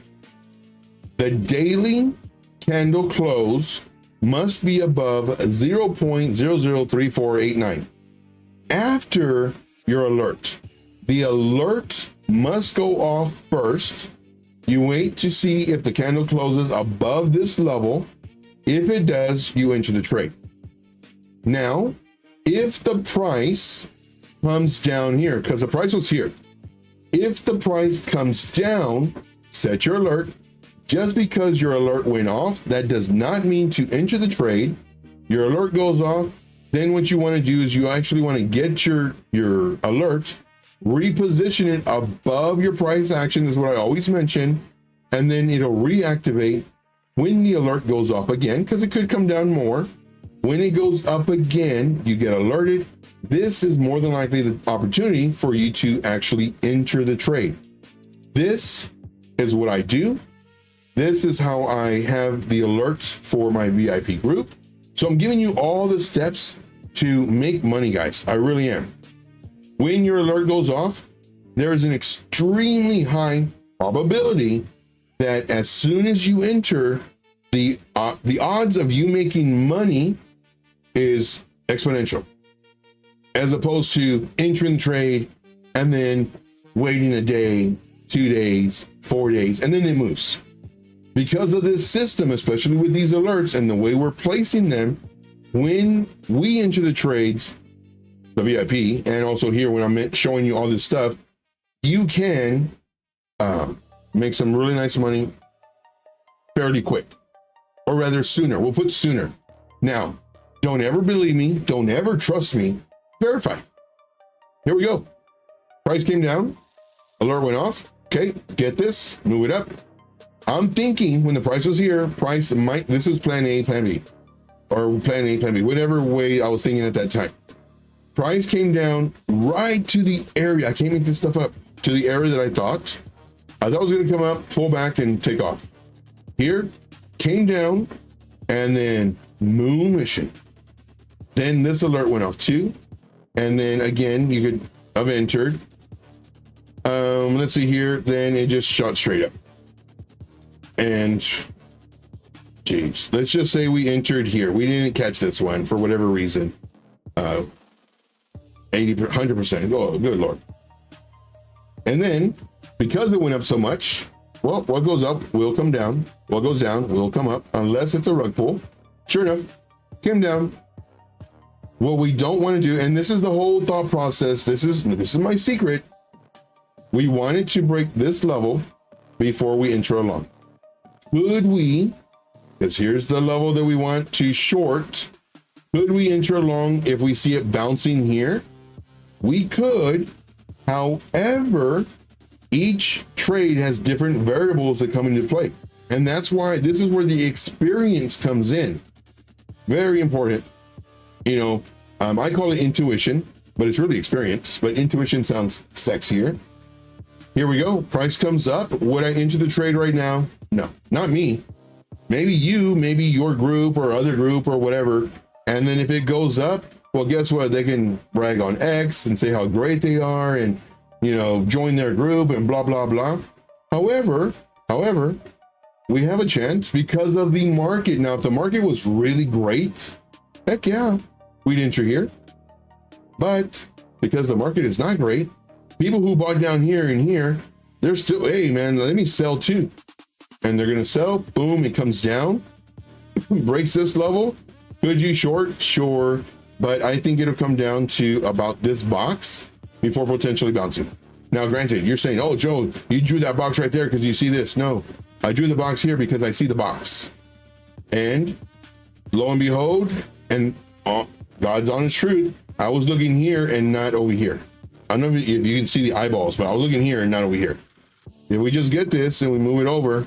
The daily candle close must be above 0.003489. After your alert, the alert must go off first. You wait to see if the candle closes above this level. If it does, you enter the trade. Now, if the price comes down here, because the price was here, if the price comes down, set your alert. Just because your alert went off, that does not mean to enter the trade. Your alert goes off. Then what you want to do is you actually want to get your alert, reposition it above your price action, is what I always mention, and then it'll reactivate when the alert goes off again, because it could come down more. When it goes up again, you get alerted. This is more than likely the opportunity for you to actually enter the trade. This is what I do. This is how I have the alerts for my VIP group. So I'm giving you all the steps to make money, guys. I really am. When your alert goes off, there is an extremely high probability that as soon as you enter, the odds of you making money is exponential, as opposed to entering the trade and then waiting a day, 2 days, 4 days, and then it moves. Because of this system, especially with these alerts and the way we're placing them, when we enter the trades, the VIP, and also here when I'm showing you all this stuff, you can make some really nice money fairly quick, or rather sooner. We'll put sooner. Now, don't ever believe me. Don't ever trust me. Verify. Here we go. Price came down. Alert went off. Okay, get this. Move it up. I'm thinking when the price was here, price might, this is plan A, plan B, or plan A, plan B, whatever way I was thinking at that time. Price came down right to the area. I can't make this stuff up, to the area that I thought was going to come up, pull back and take off. Here, came down, and then moon mission. Then this alert went off too. And then again, you could have entered. Let's see here. Then it just shot straight up. And geez, let's just say we entered here. We didn't catch this one for whatever reason. 80, 100%. Oh, good Lord. And then because it went up so much, well, what goes up will come down. What goes down will come up, unless it's a rug pull. Sure enough, came down. What we don't want to do, and this is the whole thought process. This is my secret. We wanted to break this level before we enter along. Could we, because here's the level that we want to short. Could we enter along if we see it bouncing here? We could. However, each trade has different variables that come into play. And that's why this is where the experience comes in. Very important. You know, I call it intuition, but it's really experience. But intuition sounds sexier. Here we go. Price comes up. Would I enter the trade right now? No, not me. Maybe you, maybe your group or other group or whatever. And then if it goes up, well, guess what? They can brag on X and say how great they are and, you know, join their group and blah, blah, blah. However, we have a chance because of the market. Now, if the market was really great, heck yeah, we'd enter here. But because the market is not great, people who bought down here and here, they're still, hey man, let me sell too. And they're gonna sell, boom, it comes down, breaks this level. Could you short? Sure. But I think it'll come down to about this box before potentially bouncing. Now, granted, you're saying, oh, Joe, you drew that box right there because you see this. No, I drew the box here because I see the box. And lo and behold, and God's honest truth, I was looking here and not over here. I don't know if you can see the eyeballs, but I was looking here and not over here. If we just get this and we move it over,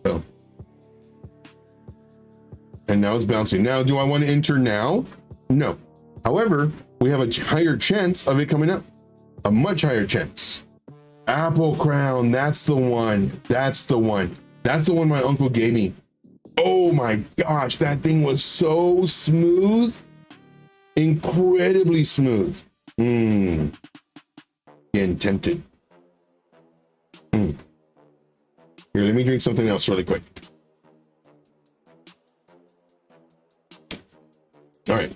so. And now it's bouncing. Now, do I want to enter now? No. However, we have a higher chance of it coming up. A much higher chance. Apple Crown, that's the one. That's the one. That's the one my uncle gave me. Oh my gosh, that thing was so smooth. Incredibly smooth. Getting tempted. Here, let me drink something else really quick. All right.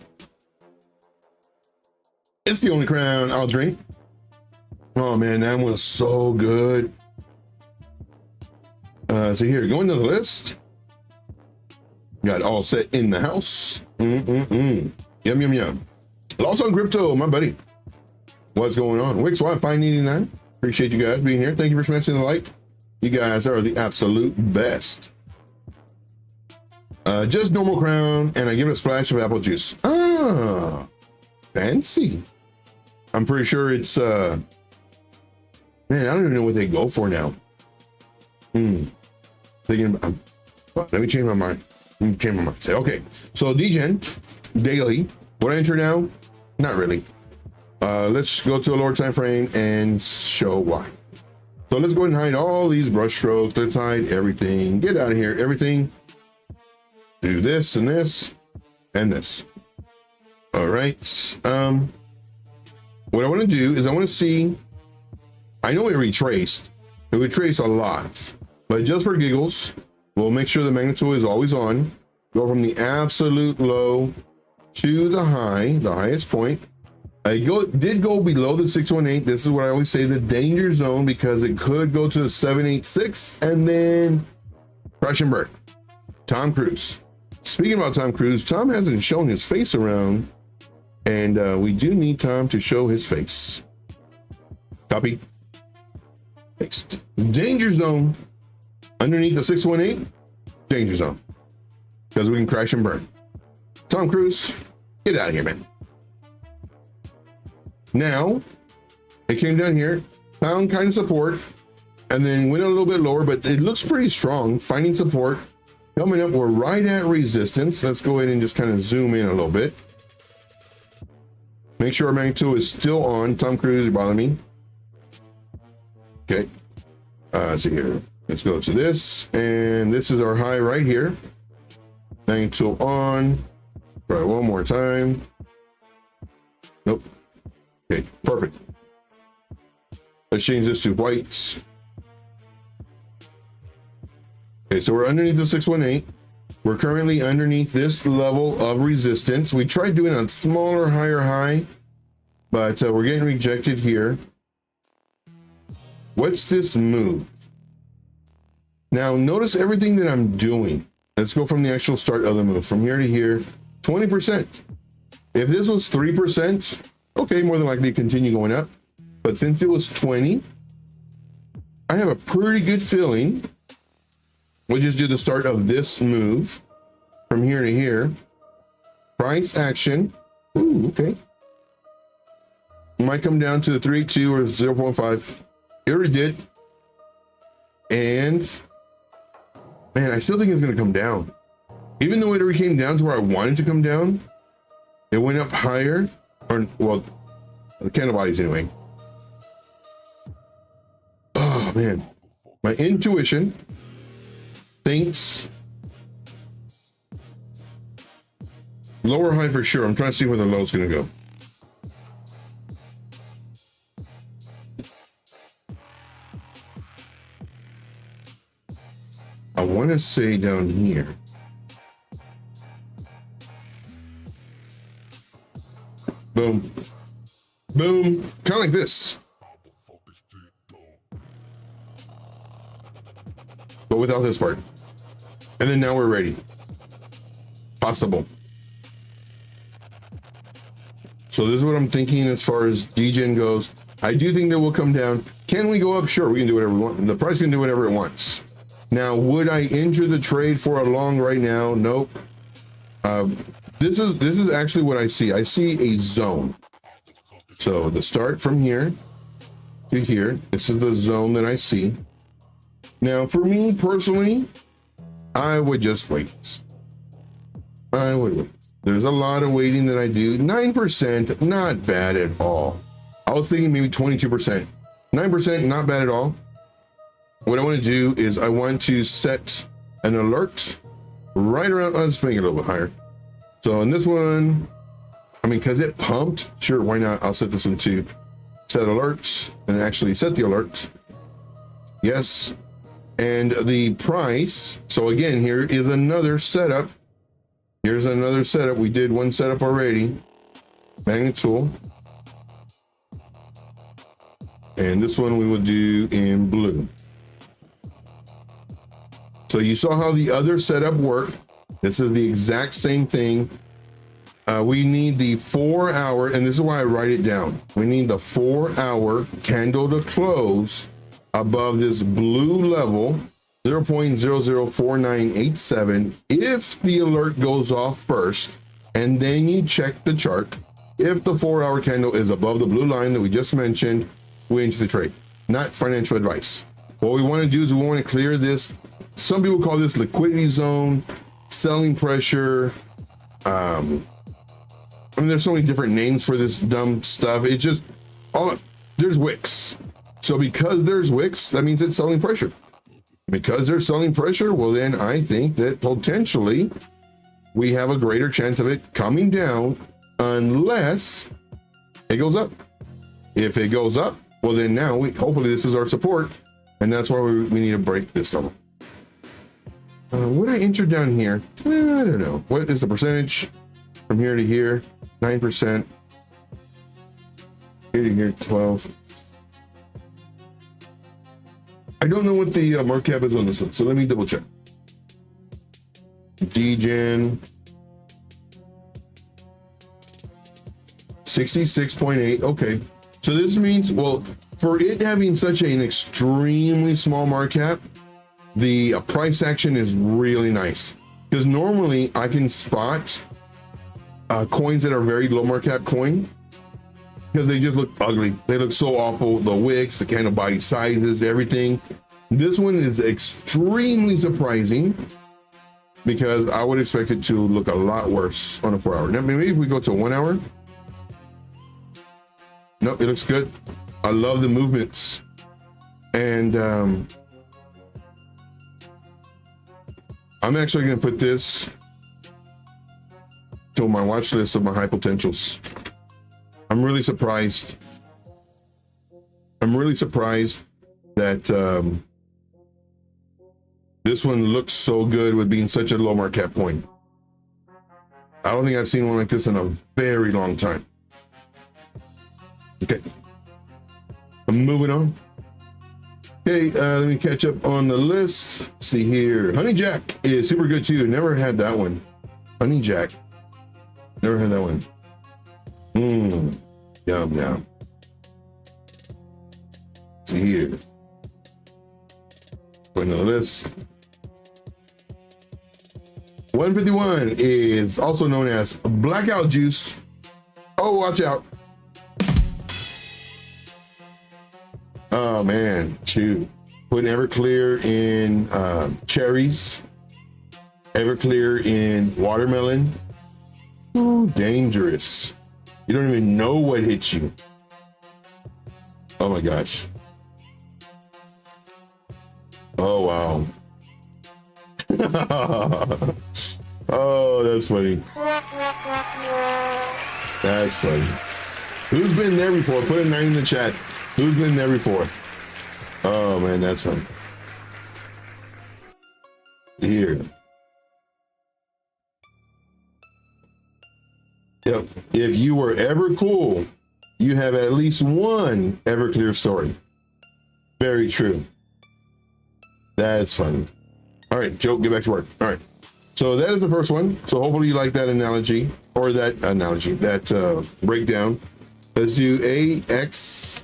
It's the only crown I'll drink. Oh man, that was so good. So here, going to the list. Got all set in the house. Yum, yum, yum. Lost on crypto, my buddy. What's going on? Wix, why 589? Appreciate you guys being here. Thank you for smashing the like. You guys are the absolute best. Just normal crown, and I give it a splash of apple juice. Ah, fancy. I'm pretty sure it's man, I don't even know what they go for now. Thinking about, let me change my mind. Say, okay, so DGen daily. What I enter now? Not really. Let's go to a lower time frame and show why. So let's go ahead and hide all these brush strokes. Let's hide everything. Get out of here. Everything. Do this and this and this. All right. What I want to do is I want to see. I know it retraced. It retraced a lot, but just for giggles, we'll make sure the magnitude is always on. Go from the absolute low to the high, the highest point. I did go below the 618. This is what I always say, the danger zone, because it could go to the 786 and then crash and burn. Tom Cruise. Speaking about Tom Cruise, Tom hasn't shown his face around, and we do need Tom to show his face. Copy. Paste. Danger zone. Underneath the 618, danger zone. Because we can crash and burn. Tom Cruise, get out of here, man. Now, it came down here, found kind of support, and then went a little bit lower, but it looks pretty strong. Finding support. Coming up, we're right at resistance. Let's go ahead and just kind of zoom in a little bit. Make sure our magnitude is still on. Tom Cruise, you're bothering me. Okay. Let's see here. Let's go to this, and this is our high right here. Magnitude on. Try one more time. Nope. Okay, perfect. Let's change this to whites. Okay, so we're underneath the 618. We're currently underneath this level of resistance. We tried doing a smaller, higher high, but we're getting rejected here. What's this move? Now, notice everything that I'm doing. Let's go from the actual start of the move. From here to here, 20%. If this was 3%, okay, more than likely continue going up. But since it was 20, I have a pretty good feeling we'll just do the start of this move from here to here. Price action. Ooh, okay. Might come down to the 3.2 or 0.5. It already did. And man, I still think it's going to come down. Even though it already came down to where I wanted to come down, it went up higher. Or, well, the candle bodies anyway. Oh man, my intuition thinks lower high for sure. I'm trying to see where the low is going to go. I want to say down here. Boom. Boom. Kind of like this. But without this part. And then now we're ready. Possible. So this is what I'm thinking as far as DGen goes. I do think that will come down. Can we go up? Sure, we can do whatever we want. The price can do whatever it wants. Now, would I enter the trade for a long right now? Nope. This is actually what I see. I see a zone. So the start from here to here. This is the zone that I see. Now, for me personally, I would just wait. I would wait. There's a lot of waiting that I do. 9%, not bad at all. I was thinking maybe 22%. 9%, not bad at all. What I want to do is I want to set an alert right around, let's make it a little bit higher. So in this one, I mean, because it pumped, sure, why not? I'll set this one to set alert and actually set the alert. Yes. And the price. So again, here is another setup. Here's another setup. We did one setup already. Magnet tool. And this one we will do in blue. So you saw how the other setup worked. This is the exact same thing. We need the 4 hour, and this is why I write it down. We need the 4 hour candle to close above this blue level, 0.004987. If the alert goes off first, and then you check the chart. If the 4 hour candle is above the blue line that we just mentioned, we enter the trade. Not financial advice. What we want to do is we want to clear this. Some people call this liquidity zone, selling pressure. I mean, there's so many different names for this dumb stuff. It's just there's wicks. So because there's wicks, that means it's selling pressure. Because there's selling pressure, well, then I think that potentially we have a greater chance of it coming down unless it goes up. If it goes up, well, then now hopefully this is our support, and that's why we need to break this level. What I entered down here, I don't know. What is the percentage from here to here? 9%. Here to here, 12. I don't know what the market cap is on this one, so let me double check. DGen 66.8. Okay, so this means, well, for it having such an extremely small market cap, the price action is really nice, because normally I can spot coins that are very low market cap coin because they just look ugly. They look so awful. The wicks, the candle body sizes, everything. This one is extremely surprising because I would expect it to look a lot worse on a 4 hour. Now, maybe if we go to 1 hour. Nope, it looks good. I love the movements. And I'm actually going to put this to my watch list of my high potentials. I'm really surprised. I'm really surprised that this one looks so good with being such a low market cap coin. I don't think I've seen one like this in a very long time. Okay, I'm moving on. Okay, let me catch up on the list. Let's see here. Honey Jack is super good too. Never had that one. Honey Jack. Never had that one. Yum, yum. Let's see here. Going to the list. 151 is also known as blackout juice. Oh, watch out. Oh man, shoot. Putting Everclear in cherries, Everclear in watermelon. Ooh, dangerous. You don't even know what hit you. Oh my gosh. Oh wow. Oh, that's funny. That's funny. Who's been there before? Put a 9 in the chat. Who's been there before? Oh man, that's funny. Here. Yep. If you were ever cool, you have at least one Everclear story. Very true. That's funny. All right, Joe, get back to work. All right. So that is the first one. So hopefully you like that analogy, or that breakdown. Let's do AXL.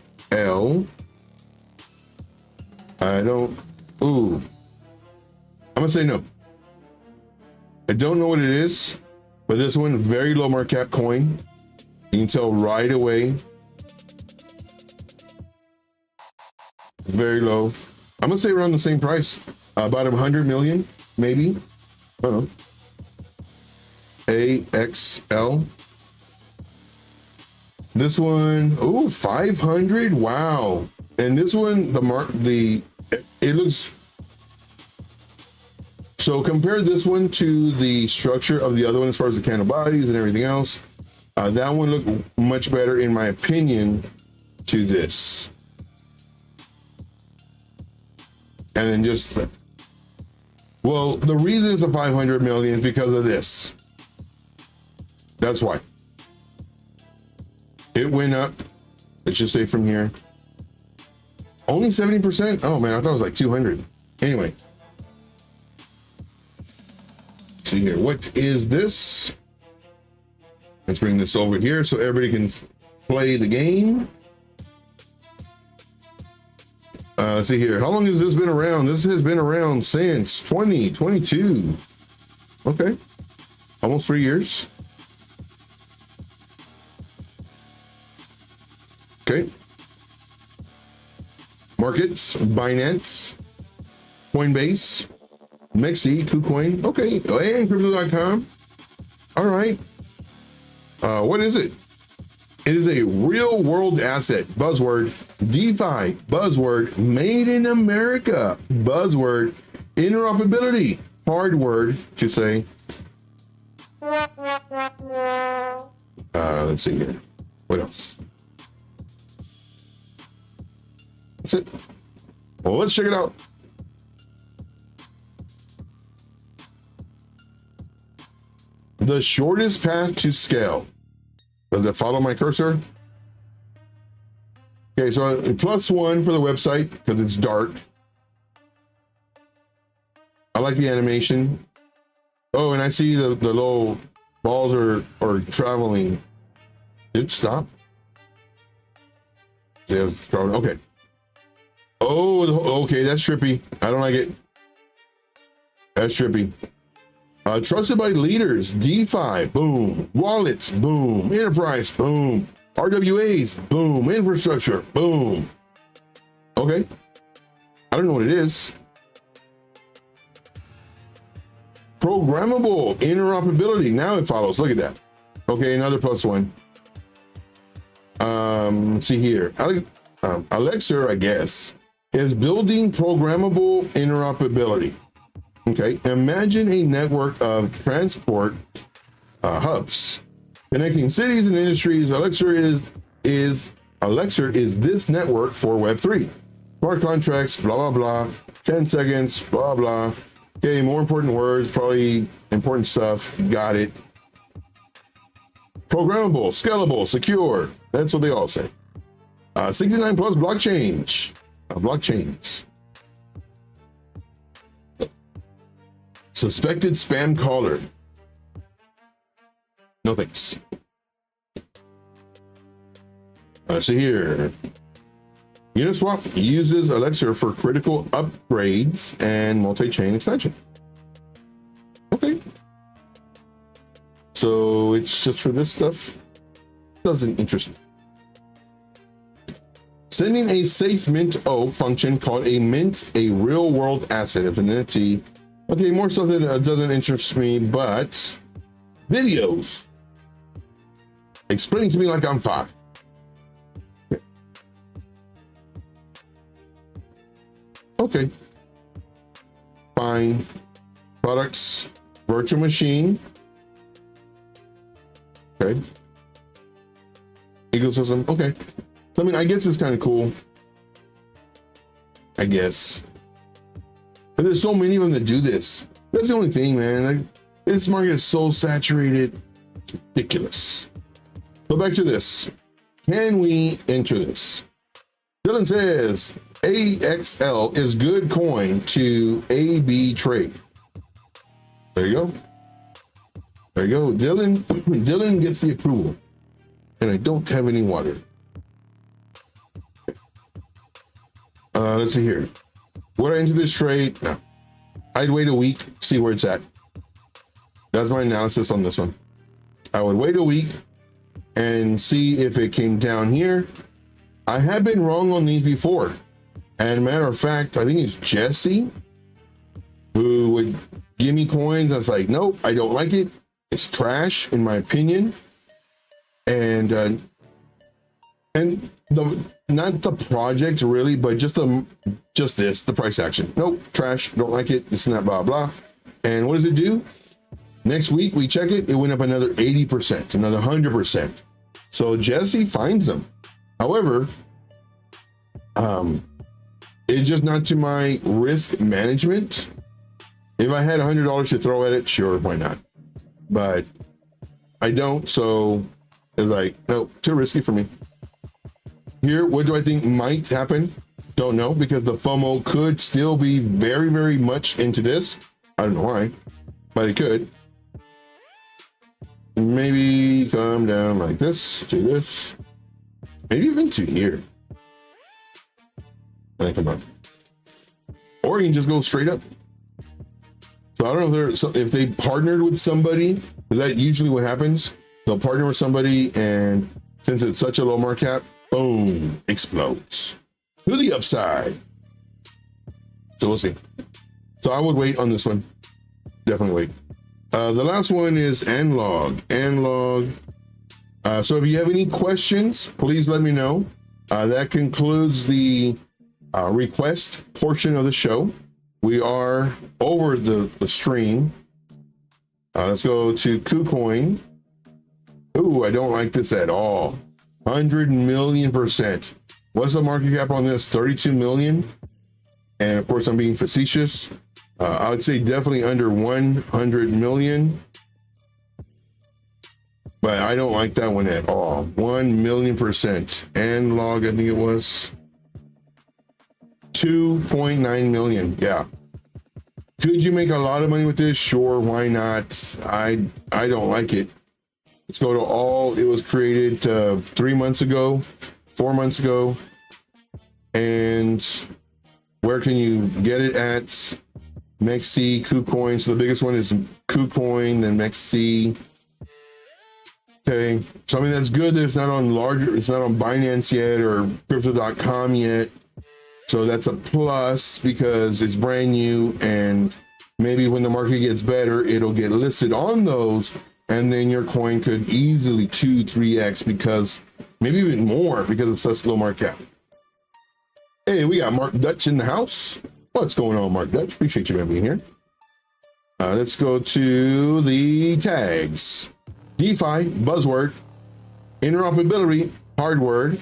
I'm gonna say no. I don't know what it is, but this one, very low market cap coin. You can tell right away. Very low. I'm gonna say around the same price, about 100 million, maybe. I don't know. AXL. This one, 500. Wow. And this one, it looks. So compare this one to the structure of the other one as far as the candle bodies and everything else. That one looked much better, in my opinion, to this. And then just, well, the reason it's a 500 million is because of this. That's why. It went up, let's just say from here. Only 70%? Oh man, I thought it was like 200. Anyway. See here, what is this? Let's bring this over here so everybody can play the game. Let's see here. How long has this been around? This has been around since 2022. Okay. Almost 3 years. Okay. Markets, Binance, Coinbase, Mexi, KuCoin. Okay. And Crypto.com. All right. What is it? It is a real world asset. Buzzword. DeFi. Buzzword. Made in America. Buzzword. Interoperability. Hard word to say. Let's see here. What else? That's it. Well, let's check it out. The shortest path to scale. Does it follow my cursor? Okay, so +1 for the website because it's dark. I like the animation. Oh, and I see the little balls are traveling. Did it stop? Yeah, it's traveling. Okay. Oh, okay, that's trippy. I don't like it. That's trippy. Trusted by leaders, DeFi, boom. Wallets, boom. Enterprise, boom. RWAs, boom. Infrastructure, boom. Okay. I don't know what it is. Programmable interoperability. Now it follows. Look at that. Okay, another +1. Let's see here. Alexa, I guess, is building programmable interoperability. Okay, imagine a network of transport hubs. Connecting cities and industries, Elixir is this network for Web3. Smart contracts, blah, blah, blah, 10 seconds, blah, blah. Okay, more important words, probably important stuff. Got it. Programmable, scalable, secure. That's what they all say. 69 plus blockchains. Suspected spam caller. No thanks. See here. Uniswap uses Elixir for critical upgrades and multi-chain expansion. Okay. So it's just for this stuff. Doesn't interest me. Sending a safe mint O function called a mint, a real world asset as an NFT. Okay, more stuff that doesn't interest me, but videos. Explain to me like I'm 5. Okay. Fine. Products, virtual machine. Okay. Ecosystem. Okay. I mean, I guess it's kind of cool. I guess. But there's so many of them that do this. That's the only thing, man. Like, this market is so saturated. It's ridiculous. So back to this. Can we enter this? Dylan says AXL is good coin to AB trade. There you go. There you go. Dylan gets the approval. And I don't have any water. Let's see here. Would I enter this trade? No. I'd wait a week, see where it's at. That's my analysis on this one. I would wait a week and see if it came down here. I have been wrong on these before. And matter of fact, I think it's Jesse who would give me coins. I was like, nope, I don't like it. It's trash, in my opinion. And not the project really, but just the price action. Nope, trash, don't like it, this and that, blah, blah. And what does it do? Next week we check it, it went up another 80%, another 100%. So Jesse finds them. However, it's just not to my risk management. If I had $100 to throw at it, sure, why not? But I don't, so it's like, no, too risky for me. Here, what do I think might happen? Don't know, because the FOMO could still be very, very much into this. I don't know why, but it could. Maybe come down like this to this. Maybe even to here. Come on. Or you can just go straight up. So I don't know if they partnered with somebody. Is that usually what happens? They'll partner with somebody, and since it's such a low market cap, boom, explodes to the upside. So we'll see. So I would wait on this one. Definitely wait. The last one is Analog. So if you have any questions, please let me know. That concludes the request portion of the show. We are over the stream. Let's go to KuCoin. Ooh, I don't like this at all. 100 million%. What's the market cap on this? 32 million. And of course, I'm being facetious. I would say definitely under 100 million. But I don't like that one at all. 1 million%. Analog, I think it was 2.9 million. Yeah. Could you make a lot of money with this? Sure, why not? I don't like it. Let's go to all. It was created 3 months ago, 4 months ago. And where can you get it at? MEXC, KuCoin. So the biggest one is KuCoin, then MEXC. Okay, so I mean that's good that it's not on Binance yet or crypto.com yet. So that's a plus because it's brand new, and maybe when the market gets better, it'll get listed on those, and then your coin could easily 2-3x because maybe even more because it's such low market cap. Hey, we got Mark Dutch in the house. What's going on, Mark Dutch? Appreciate you being here. Let's go to the tags. DeFi, buzzword, interoperability, hard word,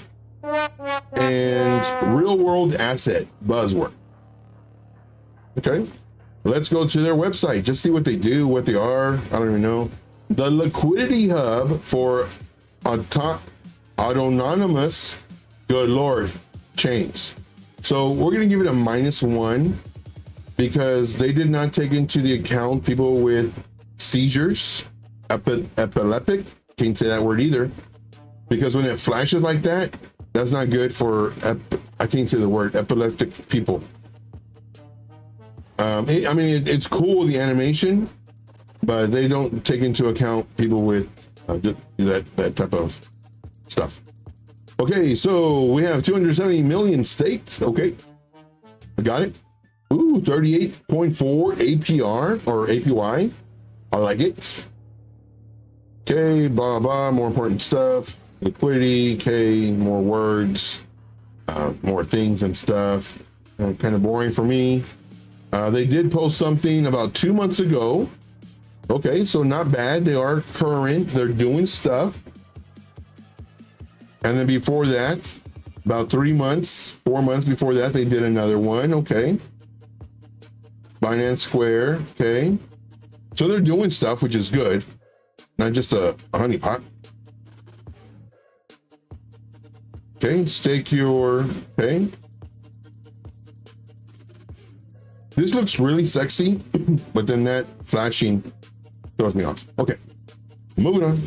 and real world asset, buzzword. Okay, let's go to their website, just see what they do, what they are. I don't even know. The liquidity hub for autonomous, good Lord, chains. So we're going to give it a -1 because they did not take into the account people with seizures, epileptic, can't say that word either, because when it flashes like that, that's not good for, I can't say the word, epileptic people. I mean, it's cool, the animation, but they don't take into account people with that type of stuff. Okay, so we have 270 million staked. Okay, I got it. Ooh, 38.4 APR or APY. I like it. Okay, blah, blah, more important stuff. Liquidity, okay, more words, more things and stuff. Kind of boring for me. They did post something about 2 months ago. Okay, so not bad. They are current. They're doing stuff. And then before that, about 4 months before that, they did another one. Okay. Binance Square. Okay. So they're doing stuff, which is good. Not just a honeypot. Okay. Stake your, okay. This looks really sexy, but then that flashing throws me off. Okay. Moving on.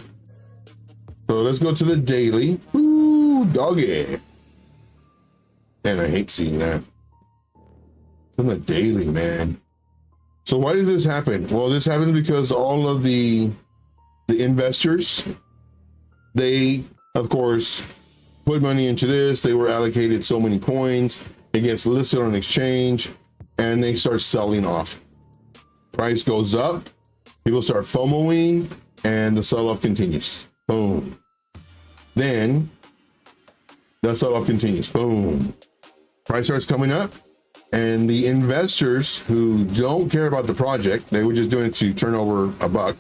So let's go to the daily. Ooh, doggy. And I hate seeing that. On the daily, man. So why does this happen? Well, this happens because all of the investors, they, of course, put money into this. They were allocated so many coins. It gets listed on exchange, and they start selling off. Price goes up. People start FOMOing, and the sell-off continues. Boom. Then the sell-off continues. Boom. Price starts coming up, and the investors who don't care about the project, they were just doing it to turn over a buck.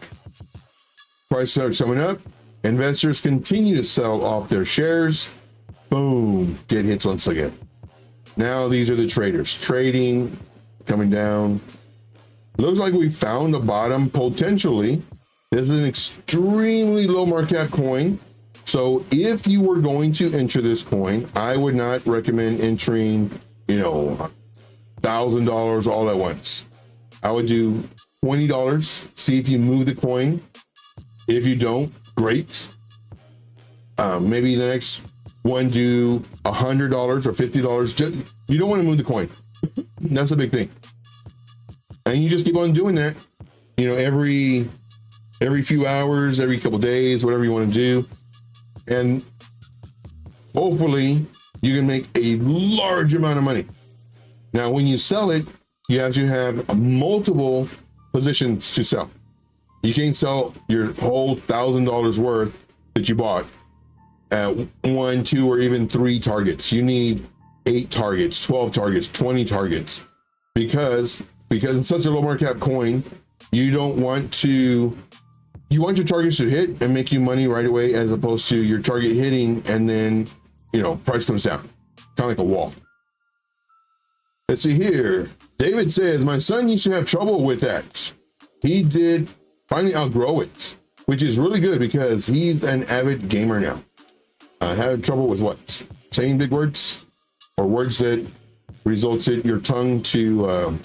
Price starts coming up. Investors continue to sell off their shares. Boom. Get hits once again. Now these are the traders trading, coming down. Looks like we found a bottom potentially. This is an extremely low market cap coin. So if you were going to enter this coin, I would not recommend entering, $1,000 all at once. I would do $20, see if you move the coin. If you don't, great. Maybe the next one do $100 or $50. You don't want to move the coin. That's a big thing. And you just keep on doing that, every few hours, every couple days, whatever you want to do. And hopefully you can make a large amount of money. Now, when you sell it, you have to have multiple positions to sell. You can't sell your whole $1,000 worth that you bought at 1, 2, or even 3 targets. You need 8 targets, 12 targets, 20 targets, because it's such a low market cap coin, you want your targets to hit and make you money right away, as opposed to your target hitting and then, price comes down, kind of like a wall. Let's see here. David says, my son used to have trouble with that. He did finally outgrow it, which is really good because he's an avid gamer now. Had trouble with what? Saying big words or words that resulted your tongue to,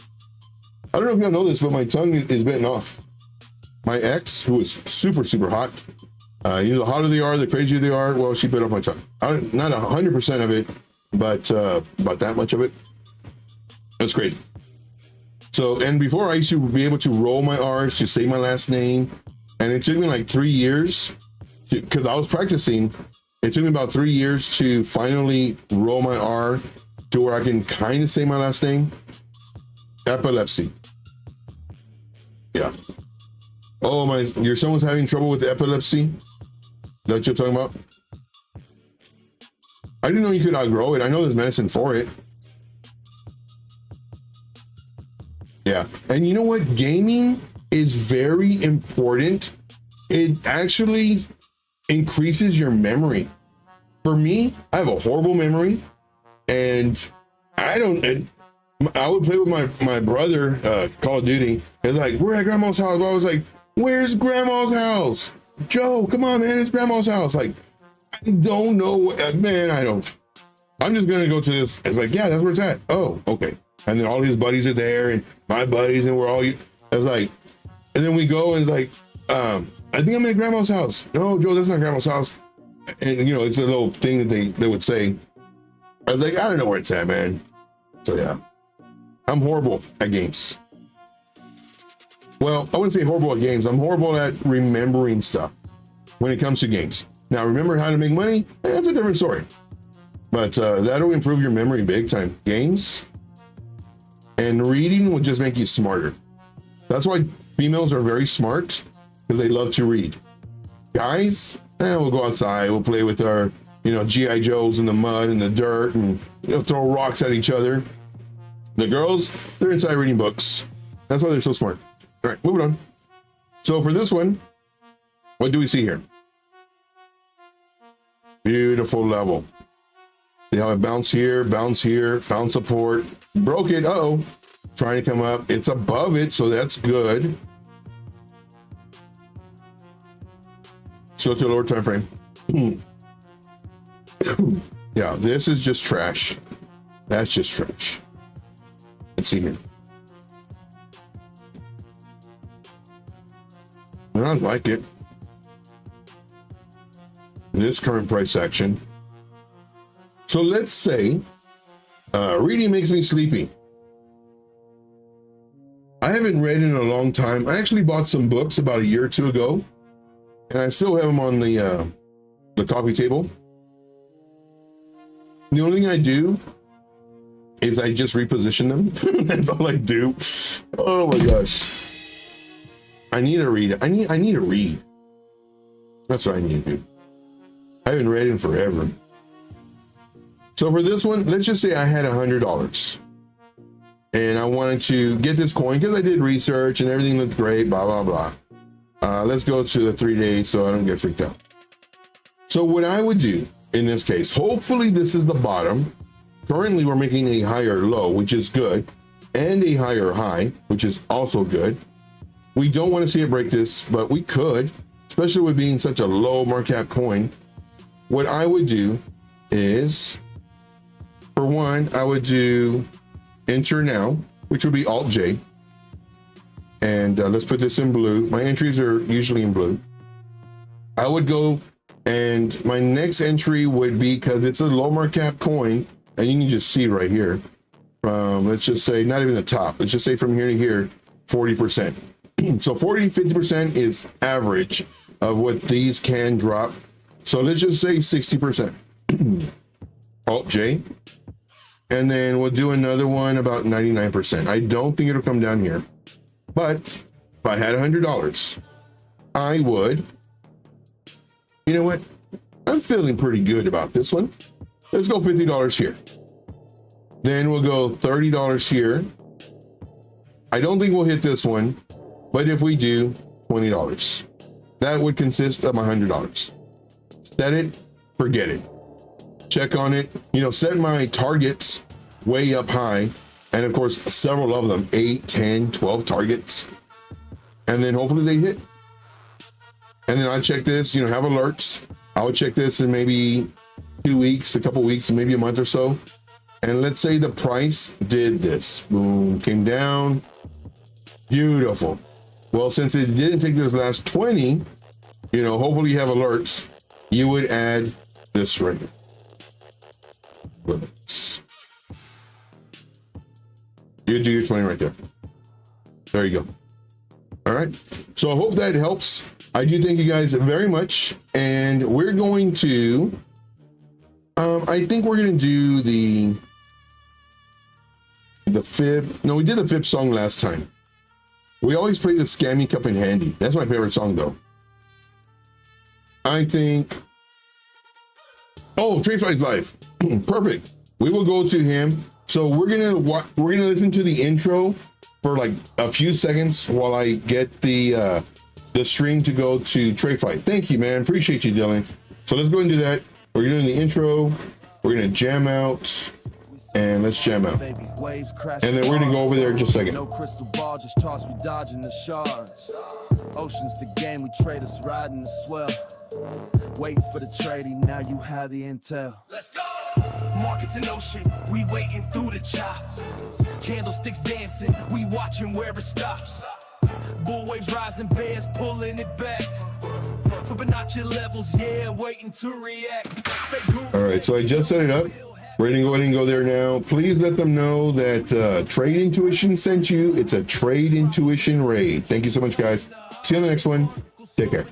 I don't know if y'all know this, but my tongue is bitten off. My ex, who was super, super hot, the hotter they are, the crazier they are, well, she bit off my tongue. Not 100% of it, but about that much of it. That's crazy. So, and before I used to be able to roll my R's to say my last name, and it took me like 3 years, because I was practicing. It took me about 3 years to finally roll my R to where I can kind of say my last name. Epilepsy. Yeah. Oh, your son was having trouble with epilepsy? That what you're talking about? I didn't know you could outgrow it. I know there's medicine for it. Yeah. And you know what? Gaming is very important it actually increases your memory. For me, I have a horrible memory, and I would play with my brother, Call of Duty. It's like, we're at grandma's house. I was like, where's grandma's house? Joe, come on, man, it's grandma's house. Like, I don't know, man, I'm just gonna go to this. It's like, yeah, that's where it's at. Oh, okay. And then all his buddies are there, and my buddies, and we're all, it's like, and then we go and it's like, I think I'm at grandma's house. No, Joe, that's not grandma's house. And you know, it's a little thing that they would say. I was like, I don't know where it's at, man. So yeah, I'm horrible at games. Well, I wouldn't say horrible at games. I'm horrible at remembering stuff when it comes to games. Now, remember how to make money? That's a different story. But that'll improve your memory big time. Games and reading will just make you smarter. That's why females are very smart, because they love to read. Guys, we'll go outside. We'll play with our, you know, G.I. Joes in the mud and the dirt, and, you know, throw rocks at each other. The girls, they're inside reading books. That's why they're so smart. All right, moving on. So for this one, what do we see here? Beautiful level. See how it bounced here, found support, broke it. Uh-oh, trying to come up. It's above it, so that's good. So to lower time frame. Yeah, this is just trash. That's just trash. Let's see here. I don't like it. This current price action. So let's say reading makes me sleepy. I haven't read in a long time. I actually bought some books about a year or two ago, and I still have them on the coffee table. The only thing I do is I just reposition them. That's all I do. Oh my gosh. I need to read. I need to read. That's what I need to do. I haven't read in forever. So for this one, let's just say I had $100 and I wanted to get this coin because I did research and everything looked great, blah, blah, blah. Let's go to the 3 days so I don't get freaked out. So what I would do in this case, hopefully this is the bottom. Currently we're making a higher low, which is good, and a higher high, which is also good. We don't want to see it break this, but we could, especially with being such a low market cap coin. What I would do is, for one, I would do enter now, which would be Alt J. And let's put this in blue. My entries are usually in blue. I would go, and my next entry would be, because it's a low market cap coin, and you can just see right here, from, let's just say, not even the top, let's just say from here to here, 40%. So 40 to 50% is average of what these can drop. So let's just say 60%. Alt J. And then we'll do another one about 99%. I don't think it'll come down here. But if I had $100, I would, you know what? I'm feeling pretty good about this one. Let's go $50 here. Then we'll go $30 here. I don't think we'll hit this one, but if we do, $20. That would consist of $100. Set it, forget it. Check on it, you know, set my targets way up high. And of course, several of them, 8, 10, 12 targets. And then hopefully they hit. And then I check this, you know, have alerts. I would check this in maybe 2 weeks, a couple weeks, maybe a month or so. And let's say the price did this. Boom, came down. Beautiful. Well, since it didn't take this last 20, you know, hopefully you have alerts. You would add this right here. You do your 20 right there. There you go. All right. So I hope that helps. I do thank you guys very much. And we're going to, I think we're going to do the fib. No, we did the fib song last time. We always play the Scammy Cup and Handy. That's my favorite song though. I think, oh, Tradefly's live. Perfect. We will go to him. So we're gonna listen to the intro for like a few seconds while I get the the stream to go to Trade Fight. Thank you, man. Appreciate you, Dylan. So let's go and do that. We're doing the intro. We're gonna jam out, and let's jam out. Baby, waves crash And then we're gonna go over there in just a second. No crystal ball, just toss me dodging the shards. Ocean's the game, we traders riding the swell. Wait for the trading, now you have the intel. Let's go. Markets in ocean, we waiting through the chop. Candlesticks dancing, we watching where it stops. Bull waves rising, bears pulling it back. For binocular levels, yeah, waiting to react. All right, so I just set it up. We're gonna go ahead and go there now. Please let them know that Trade Intuition sent you. It's a Trade Intuition raid. Thank you so much, guys. See you on the next one. Take care.